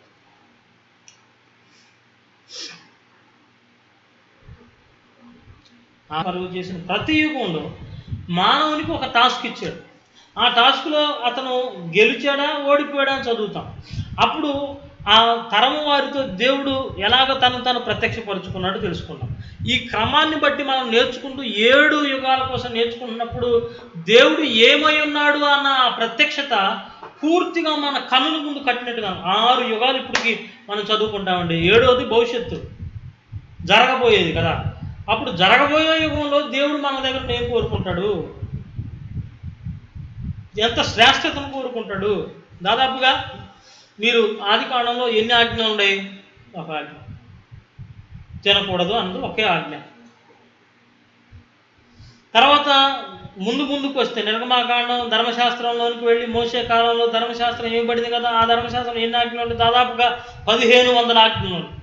కలుగు చేసిన ప్రతి యుగంలో మానవునికి ఒక టాస్క్ ఇచ్చాడు. ఆ టాస్క్లో అతను గెలిచాడా ఓడిపోయాడా అని చదువుతాం. అప్పుడు ఆ తరము వారితో దేవుడు ఎలాగ తను ప్రత్యక్షపరుచుకున్నాడో తెలుసుకున్నాం. ఈ క్రమాన్ని బట్టి మనం నేర్చుకుంటూ 7 యుగాల కోసం నేర్చుకుంటున్నప్పుడు దేవుడు ఏమై ఉన్నాడు అన్న ఆ ప్రత్యక్షత పూర్తిగా మన కన్నుల ముందు కట్టినట్టుగా 6 యుగాలు ఇప్పటికి మనం చదువుకుంటామండి. 7వది భవిష్యత్తు, జరగబోయేది కదా. అప్పుడు జరగబోయే యుగంలో దేవుడు మన దగ్గర ఏం కోరుకుంటాడు? ఎంత శ్రేష్టతను కోరుకుంటాడు? దాదాపుగా మీరు ఆది కాండంలో ఎన్ని ఆజ్ఞలు ఉన్నాయి? ఒక ఆజ్ఞ. తినకూడదు అన్నది ఒకే ఆజ్ఞ. తర్వాత ముందుకు వస్తే నిర్గమాకాండం ధర్మశాస్త్రంలోనికి వెళ్ళి మోసే కాలంలో ధర్మశాస్త్రం ఇవ్వబడింది కదా. ఆ ధర్మశాస్త్రం ఎన్ని ఆజ్ఞలు ఉన్నాయి? దాదాపుగా 1500 ఆజ్ఞలు ఉన్నాయి.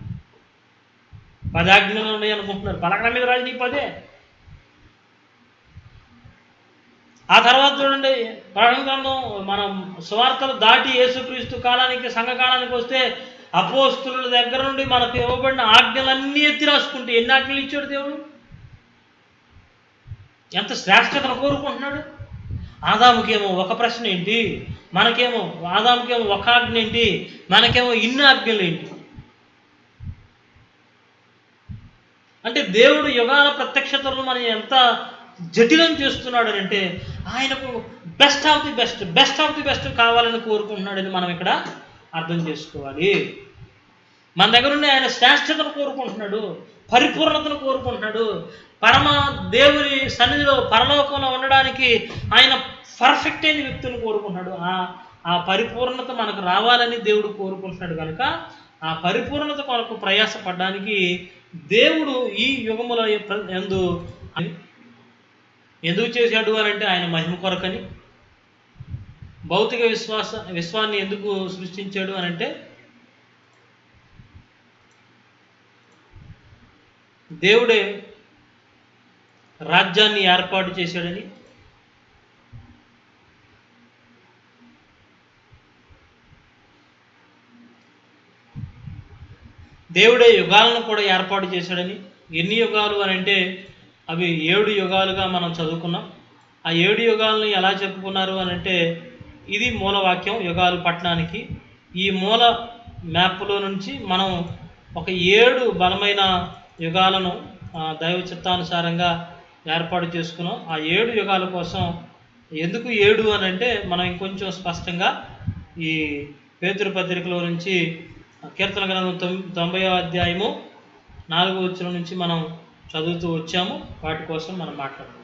10 ఆజ్ఞలు ఉన్నాయి అనుకుంటున్నారు. పలకల మీద రాజు 10. ఆ తర్వాత చూడండి, ప్రకటన గ్రంథం మనం సువార్తలు దాటి యేసుక్రీస్తు కాలానికి సంఘకాలానికి వస్తే అపోస్తుల దగ్గర నుండి మనకు ఇవ్వబడిన ఆజ్ఞలన్నీ ఎత్తి రాసుకుంటే ఎన్ని ఆజ్ఞలు ఇచ్చాడు దేవుడు? ఎంత శ్రేష్టతను కోరుకుంటున్నాడు? ఆదాముకేమో ఒక ప్రశ్న ఏంటి, మనకేమో ఆదాముకేమో ఒక ఆజ్ఞ ఏంటి, మనకేమో ఇన్ని ఆజ్ఞలు ఏంటి? అంటే దేవుడు యుగాల ప్రత్యక్షతలను మనం ఎంత జటిలం చేస్తున్నాడు అంటే, ఆయనకు బెస్ట్ ఆఫ్ ది బెస్ట్ కావాలని కోరుకుంటున్నాడని మనం ఇక్కడ అర్థం చేసుకోవాలి. మన దగ్గర నుండి ఆయన శ్రేష్టతను కోరుకుంటున్నాడు, పరిపూర్ణతను కోరుకుంటున్నాడు. పరమ దేవుని సన్నిధిలో పరలోకంలో ఉండడానికి ఆయన పర్ఫెక్ట్ అయిన వ్యక్తులను కోరుకుంటున్నాడు. ఆ పరిపూర్ణత మనకు రావాలని దేవుడు కోరుకుంటున్నాడు కనుక ఆ పరిపూర్ణత కొరకు ప్రయాసపడడానికి దేవుడు ఈ యుగముల ఎందుకు చేశాడు అని అంటే ఆయన మహిమ కొరకని. భౌతిక విశ్వాన్ని ఎందుకు సృష్టించాడు అని అంటే దేవుడే రాజ్యాన్ని ఏర్పాటు చేశాడని, దేవుడే యుగాలను కూడా ఏర్పాటు చేశాడని. ఎన్ని యుగాలు అని అంటే అవి 7 యుగాలుగా మనం చదువుకున్నాం. ఆ 7 యుగాలను ఎలా చెప్పుకున్నారు అని అంటే ఇది మూలవాక్యం యుగాలు పట్టణానికి. ఈ మూల మ్యాప్లో నుంచి మనం ఒక 7 బలమైన యుగాలను దైవ చిత్తానుసారంగా ఏర్పాటు చేసుకున్నాం. ఆ 7 యుగాల కోసం ఎందుకు 7 అని అంటే మనం ఇంకొంచెం స్పష్టంగా ఈ పేతురు పత్రికలో నుంచి కీర్తన గ్రంథం 90వ అధ్యాయము 4వ వచనం నుంచి మనం చదువుతూ వచ్చాము. వాటి కోసం మనం మాట్లాడదాం.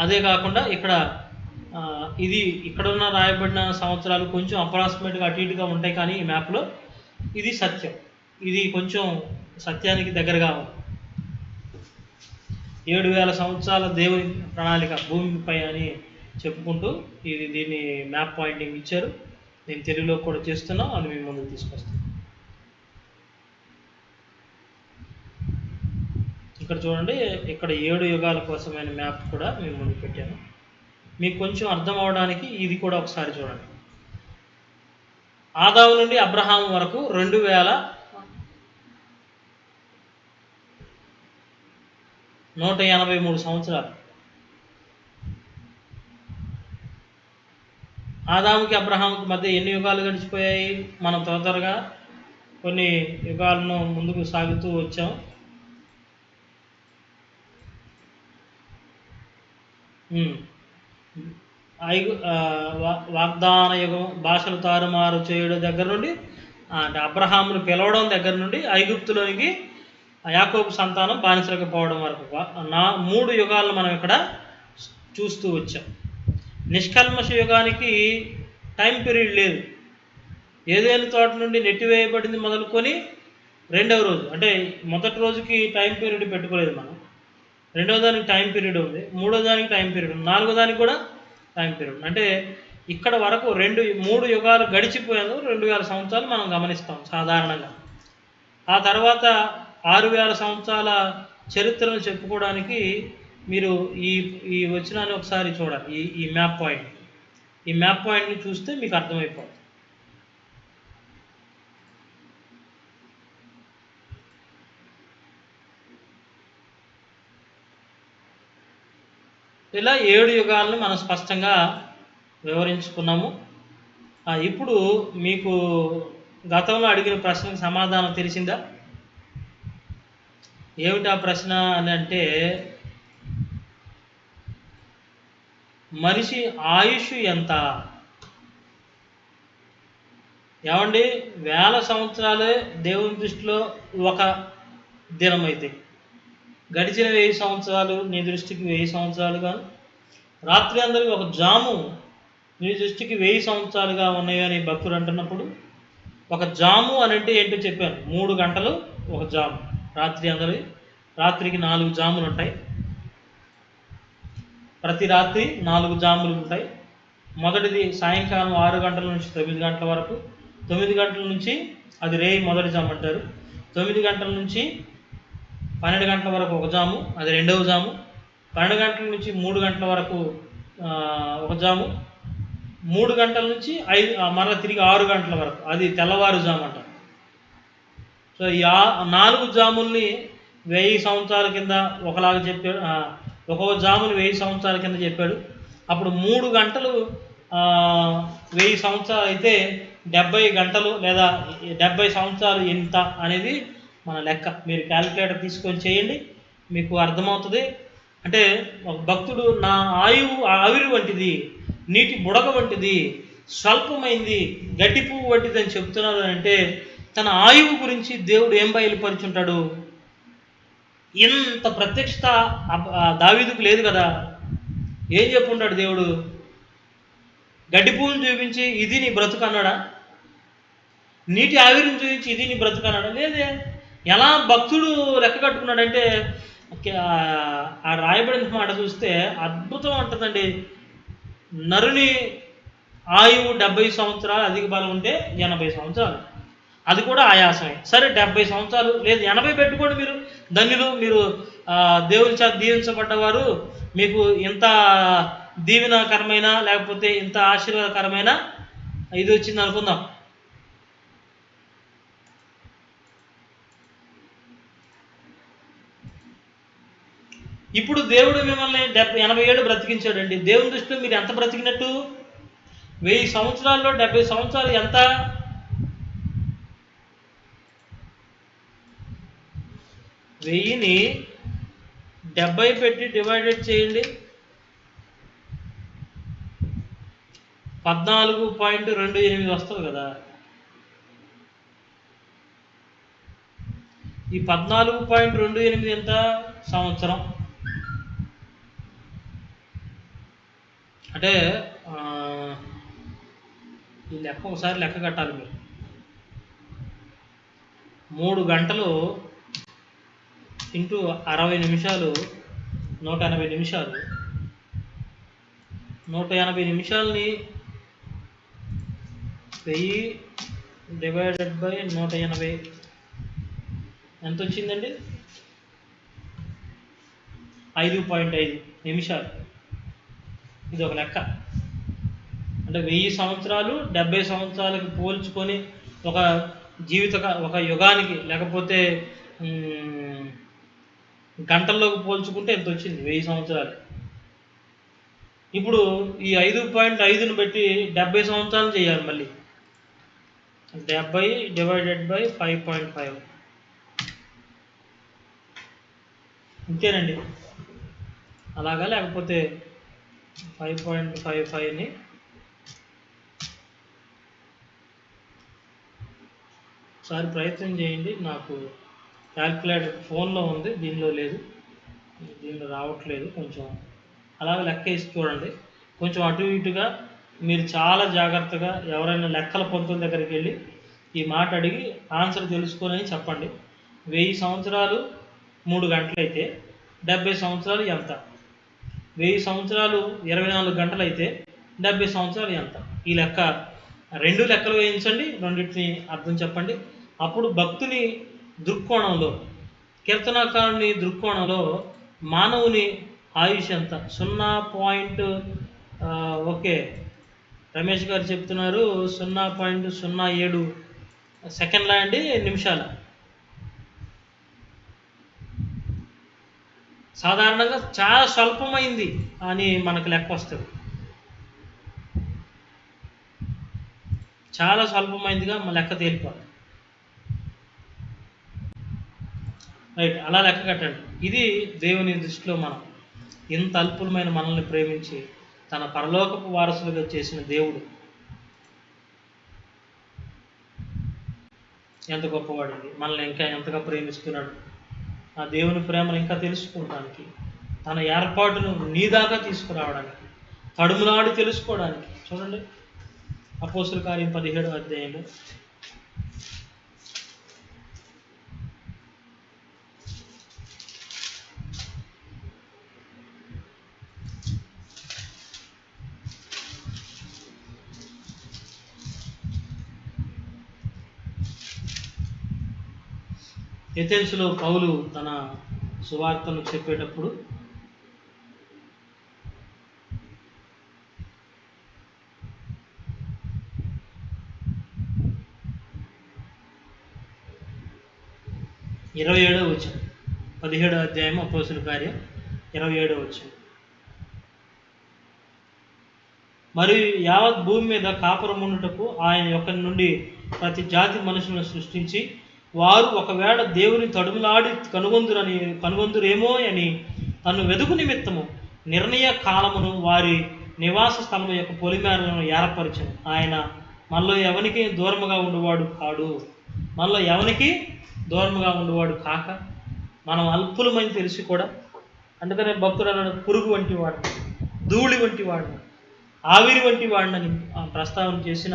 అదే కాకుండా ఇది ఇక్కడున్న రాయబడిన సంవత్సరాలు కొంచెం అప్రాక్సిమేట్గా అటు ఇటుగా ఉంటాయి, కానీ ఈ మ్యాప్లో ఇది సత్యం. ఇది కొంచెం సత్యానికి దగ్గరగా ఉంది. 7,000 సంవత్సరాల దేవుని ప్రణాళిక భూమిపై అని చెప్పుకుంటూ దీన్ని మ్యాప్ పాయింటింగ్ ఇచ్చారు. నేను తెలుగులో కూడా చేస్తున్నాం, అది మీ ముందుకు తీసుకొస్తాను. ఇక్కడ చూడండి, ఇక్కడ 7 యుగాల కోసమైన మ్యాప్ కూడా మేము ముందుకు పెట్టాను. మీకు కొంచెం అర్థం అవడానికి ఇది కూడా ఒకసారి చూడండి. ఆదాము నుండి అబ్రహాము వరకు 2183 సంవత్సరాలు. ఆదాముకి అబ్రహాముకి మధ్య ఎన్ని యుగాలు గడిచిపోయాయి? మనం త్వరగా కొన్ని యుగాలను ముందుకు సాగుతూ వచ్చాం. వాగ్దాన యుగం, భాషలు తారుమారు చేయడం దగ్గర నుండి, అంటే అబ్రహామును పిలవడం దగ్గర నుండి ఐగుప్తులోనికి యాకోబు సంతానం బానిసలకు పోవడం వరకు 3 యుగాలను మనం ఇక్కడ చూస్తూ వచ్చాం. నిష్కల్మష యుగానికి టైం పీరియడ్ లేదు. ఏదైనా తోట నుండి నెట్టివేయబడింది మొదలుకొని 2వ రోజు, అంటే మొదటి రోజుకి టైం పీరియడ్ పెట్టుకోలేదు మనం. 2వ దానికి టైం పీరియడ్ ఉంది, 3వ దానికి టైం పీరియడ్ ఉంది, 4వ దానికి కూడా టైం పీరియడ్. అంటే ఇక్కడ వరకు 3 యుగాలు గడిచిపోయాను. 2,000 సంవత్సరాలు మనం గమనిస్తాం సాధారణంగా. ఆ తర్వాత 6,000 సంవత్సరాల చరిత్రను చెప్పుకోవడానికి మీరు ఈ వచనాన్ని ఒకసారి చూడాలి. ఈ మ్యాప్ పాయింట్, ఈ మ్యాప్ పాయింట్ని చూస్తే మీకు అర్థమైపోతుంది. ఇలా 7 యుగాలను మనం స్పష్టంగా వివరించుకున్నాము. ఇప్పుడు మీకు గతంలో అడిగిన ప్రశ్నకు సమాధానం తెలిసిందా? ఏమిటి ఆ ప్రశ్న అని అంటే, మనిషి ఆయుష్ ఎంత? ఏమండి, 1000 సంవత్సరాలే దేవుని దృష్టిలో ఒక దినం అయితే, గడిచిన 1000 సంవత్సరాలు నీ దృష్టికి 1000 సంవత్సరాలుగా, రాత్రి అందరికీ ఒక జాము నీ దృష్టికి 1000 సంవత్సరాలుగా ఉన్నాయని భక్తుడు అంటున్నప్పుడు, ఒక జాము అని అంటే ఏంటో చెప్పాను. 3 గంటలు ఒక జాము. రాత్రికి 4 జాములు ఉంటాయి. ప్రతి రాత్రి 4 జాములు ఉంటాయి. మొదటిది సాయంకాలం 6 గంటల నుంచి 9 గంటల వరకు. 9 గంటల నుంచి అది రేయి మొదటి జాము అంటారు. 9 గంటల నుంచి 12 గంటల వరకు ఒక జాము, అది 2వ జాము. 12 గంటల నుంచి 3 గంటల వరకు ఒక జాము. 3 గంటల నుంచి మరలా తిరిగి 6 గంటల వరకు అది తెల్లవారు జాము అంటారు. సో ఈ 4 జాముల్ని 1000 సంవత్సరాల కింద ఒకలాగా చెప్పాడు. ఒక్కొక్క జాముని 1000 సంవత్సరాల కింద చెప్పాడు. అప్పుడు 3 గంటలు 1000 సంవత్సరాలు అయితే 70 గంటలు లేదా 70 సంవత్సరాలు ఎంత అనేది మన లెక్క. మీరు క్యాలిక్యులేటర్ తీసుకొని చేయండి, మీకు అర్థమవుతుంది. అంటే ఒక భక్తుడు, నా ఆయువు ఆవిరి వంటిది, నీటి బుడగ వంటిది, స్వల్పమైంది, గడ్డి పువ్వు వంటిదని చెప్తున్నారు అంటే తన ఆయువు గురించి దేవుడు ఏం బయలుపరుచుంటాడు? ఇంత ప్రత్యక్షత దావీదుకు లేదు కదా. ఏం చెప్పుంటాడు దేవుడు? గడ్డి పువ్వును చూపించి ఇది నీ బ్రతుకు అన్నాడా? నీటి ఆవిరిని చూపించి ఇది నీ బ్రతుకు అన్నాడా? లేదే. ఎలా భక్తుడు లెక్క కట్టుకున్నాడంటే ఆ రాయబడిన మాట చూస్తే అద్భుతం ఉంటుందండి. నరుని ఆయువు 70 సంవత్సరాలు, అధిక బలం ఉంటే 80 సంవత్సరాలు, అది కూడా ఆయాసమే. సరే 70 సంవత్సరాలు లేదు 80 పెట్టుకోండి మీరు, ధన్యులు, మీరు దేవుని చేత దీవించబడ్డవారు, మీకు ఇంత దీవెనకరమైన లేకపోతే ఇంత ఆశీర్వాదకరమైన ఇది వచ్చింది అనుకుందాం. ఇప్పుడు దేవుడు మిమ్మల్ని 80 ఏళ్ళు బ్రతికించాడండి. దేవుని దృష్టిలో మీరు ఎంత బ్రతికినట్టు? 1000 సంవత్సరాల్లో 70 సంవత్సరాలు ఎంత? 1000ని 70 పెట్టి డివైడెడ్ చేయండి. 14.28 వస్తుంది కదా. ఈ 14.28 ఎంత? సంవత్సరం. అంటే ఈ లెక్క ఒకసారి లెక్క కట్టాలి మీరు. 3 గంటలు ఇంటూ 60 నిమిషాలు 180 నిమిషాలు. 180 నిమిషాలని 1000 డివైడెడ్ బై 180 ఎంత వచ్చిందండి? 5.5 నిమిషాలు. ఇది ఒక లెక్క. అంటే 1000 సంవత్సరాలు 70 సంవత్సరాలకి పోల్చుకొని ఒక యుగానికి లేకపోతే గంటల్లోకి పోల్చుకుంటే ఎంత వచ్చింది? 1000 సంవత్సరాలు. ఇప్పుడు ఈ 5.5ను బట్టి 70 సంవత్సరాలు చేయాలి మళ్ళీ. 70 డివైడెడ్ బై 5.5 ఇంతేనండి. అలాగా లేకపోతే 5.55ని ఒకసారి ప్రయత్నం చేయండి. నాకు క్యాల్కులేటర్ ఫోన్లో ఉంది, దీనిలో లేదు, దీనిలో రావట్లేదు. కొంచెం అలాగే లెక్క వేసి చూడండి. కొంచెం అటు ఇటుగా మీరు చాలా జాగ్రత్తగా ఎవరైనా లెక్కల పంతుల దగ్గరికి వెళ్ళి ఈ మాట అడిగి ఆన్సర్ తెలుసుకొని చెప్పండి. 1000 సంవత్సరాలు 3 గంటలైతే 70 సంవత్సరాలు ఎంత? 1000 సంవత్సరాలు 24 గంటలు అయితే 70 సంవత్సరాలు ఎంత? ఈ లెక్క 2 లెక్కలు వేయించండి, రెండింటిని అర్థం చెప్పండి. అప్పుడు భక్తుని దృక్కోణంలో, కీర్తనకారుని దృక్కోణంలో మానవుని ఆయుష్ ఎంత? 0. ఓకే, రమేష్ గారు చెప్తున్నారు 0.07 సెకండ్లా అండి, నిమిషాల? సాధారణంగా చాలా స్వల్పమైంది అని మనకు లెక్క వస్తుంది. చాలా స్వల్పమైందిగా మన లెక్క తేలిపోతుంది. రైట్, అలా లెక్క కట్టండి. ఇది దేవుని దృష్టిలో మనం ఇంత అల్పులమైన మనల్ని ప్రేమించి తన పరలోకపు వారసులుగా చేసిన దేవుడు ఎంత గొప్పవాడింది. మనల్ని ఇంకా ఎంతగా ప్రేమిస్తున్నాడు. ఆ దేవుని ప్రేమను ఇంకా తెలుసుకోవడానికి, తన ఏర్పాటును నీ దాకా తీసుకురావడానికి, తడుములాడి తెలుసుకోవడానికి. చూడండి అపోస్తుల కార్యం 17వ అధ్యాయంలో ఎథెన్సులో పౌలు తన సువార్తను చెప్పేటప్పుడు వచనం, 17వ అధ్యాయం అపోస్తుల కార్యం 27వ వచనం. మరియు యావత్ భూమి మీద కాపురం ఉండుటకు ఆయన యొక్కడి నుండి ప్రతి జాతి మనుషులను సృష్టించి, వారు ఒకవేళ దేవుని తడుములాడి కనుగొందురేమో అని తను వెదుకు నిమిత్తము నిర్ణయ కాలమును వారి నివాస స్థలం యొక్క పొలిమేరలను ఏర్పరచును. ఆయన మనలో ఎవరికి దూరముగా ఉండేవాడు కాడు. మనలో ఎవరికి దూరముగా ఉండేవాడు కాక మనం అల్పులమని తెలిసి కూడా, అందుకనే భక్తుడు అన్నాడు, పురుగు వంటి వాడిని, ధూళి వంటి వాడిని, ఆవిరి వంటి వాడిని ప్రస్తావన చేసిన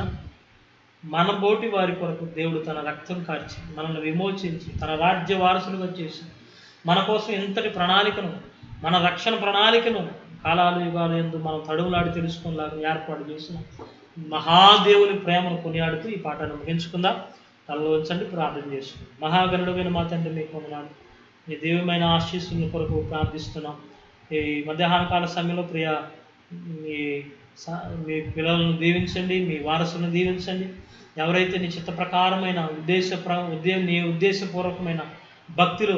మన బోటి వారి కొరకు దేవుడు తన రక్తం కార్చి మనల్ని విమోచించి తన రాజ్య వారసులుగా చేసి మన కోసం ఎంతటి ప్రణాళికను, మన రక్షణ ప్రణాళికను కాలాలు యుగాలు ఎందు మనం తడువులాడి తెలుసుకునేలాగా ఏర్పాటు చేసిన మహాదేవుని ప్రేమను కొనియాడుతూ ఈ పాఠాన్ని ముగించుకుందాం. తలలో ఉంచండి, ప్రార్థన చేసుకుందాం. మహాగణుడమైన మా తండ్రి, మీకు వందనాలు. మీ దివ్యమైన ఆశీస్సుల కొరకు ప్రార్థిస్తున్నాం. ఈ మధ్యాహ్న కాల సమయంలో ప్రియ మీ పిల్లలను దీవించండి, మీ వారసులను దీవించండి. ఎవరైతే నీ చిత్త ప్రకారమైన నీ ఉద్దేశపూర్వకమైన భక్తులు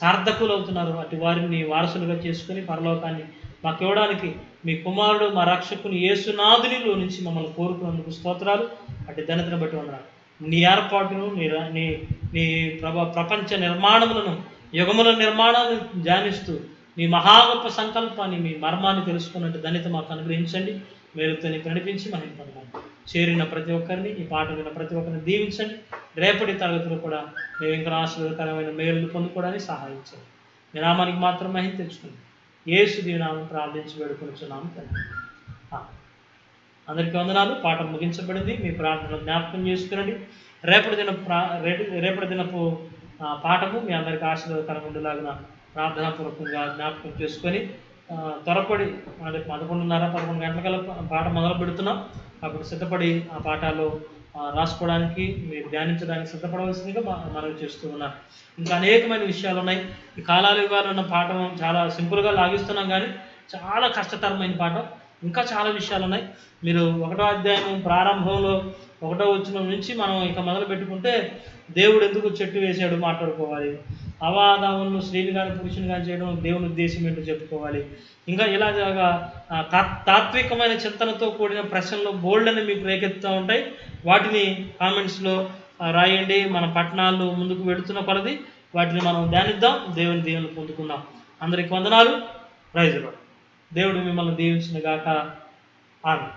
సార్థకులు అవుతున్నారో అటు వారిని నీ వారసులుగా చేసుకుని పరలోకాన్ని మాకు ఇవ్వడానికి మీ కుమారుడు మా రక్షకుని యేసునాథునిలో నుంచి మమ్మల్ని కోరుకున్నందుకు స్తోత్రాలు. అటు ధన్యతను బట్టి వందనాలు. నీ ఏర్పాటును, నీ ప్రపంచ నిర్మాణములను, యుగముల నిర్మాణాన్ని ధ్యానిస్తూ మీ మహా గొప్ప సంకల్పాన్ని, మీ మర్మాన్ని తెలుసుకున్నట్టు ధన్యత మాకు అనుగ్రహించండి. మేలుతో నడిపించి మనం పొందాలి. చేరిన ప్రతి ఒక్కరిని, ఈ పాట విన్న ప్రతి ఒక్కరిని దీవించండి. రేపటి తరగతిలో కూడా మేము ఇంకా ఆశీర్వాదకరమైన మేలు పొందుకోవడానికి సహాయించండి. మీ నామానికి మాత్రం మహిమ తెచ్చుకోండి. యేసు దీవెనామమున ప్రార్థించి వేడుకొనుచున్నాము తండ్రి. అందరికీ వందనాలు. పాఠం ముగించబడింది. మీ ప్రార్థన జ్ఞాపకం చేసుకునండి. రేపటి దినపు పాఠము మీ అందరికీ ఆశీర్వాదకరంగా ఉండేలాగా ప్రార్థనాపూర్వకంగా జ్ఞాపకం చేసుకొని త్వరపడి 11:30-11 గంటలకల్లా పాఠం మొదలు పెడుతున్నాం. అప్పుడు సిద్ధపడి ఆ పాఠాలు రాసుకోవడానికి, మీరు ధ్యానించడానికి సిద్ధపడవలసిందిగా మనవి చేస్తూ ఉన్నాను. ఇంకా అనేకమైన విషయాలు ఉన్నాయి. ఈ కాలాల యుగాలు ఉన్న పాఠం చాలా సింపుల్గా లాగిస్తున్నాం, కానీ చాలా కష్టతరమైన పాఠం. ఇంకా చాలా విషయాలు ఉన్నాయి. మీరు 1వ అధ్యాయం ప్రారంభంలో 1వ వచనం నుంచి మనం ఇక మొదలు పెట్టుకుంటే దేవుడు ఎందుకు చెట్టు వేసాడు మాట్లాడుకోవాలి. అవాదములను స్త్రీలు కానీ పురుషుని కానీ చేయడం దేవుని ఉద్దేశం ఏంటో చెప్పుకోవాలి. ఇంకా ఇలాగా తాత్వికమైన చింతనతో కూడిన ప్రశ్నలు బోల్డ్ అని మీకు రేకెత్తుతూ ఉంటాయి. వాటిని కామెంట్స్లో రాయండి. మన పట్టణాలు ముందుకు వెళుతున్న కొలది వాటిని మనం ధ్యానిద్దాం. దేవుని దీవెనలు పొందుకుందాం. అందరికీ వందనాలు. Praise lord. దేవుడు మిమ్మల్ని దీవించును గాక. ఆమేన్.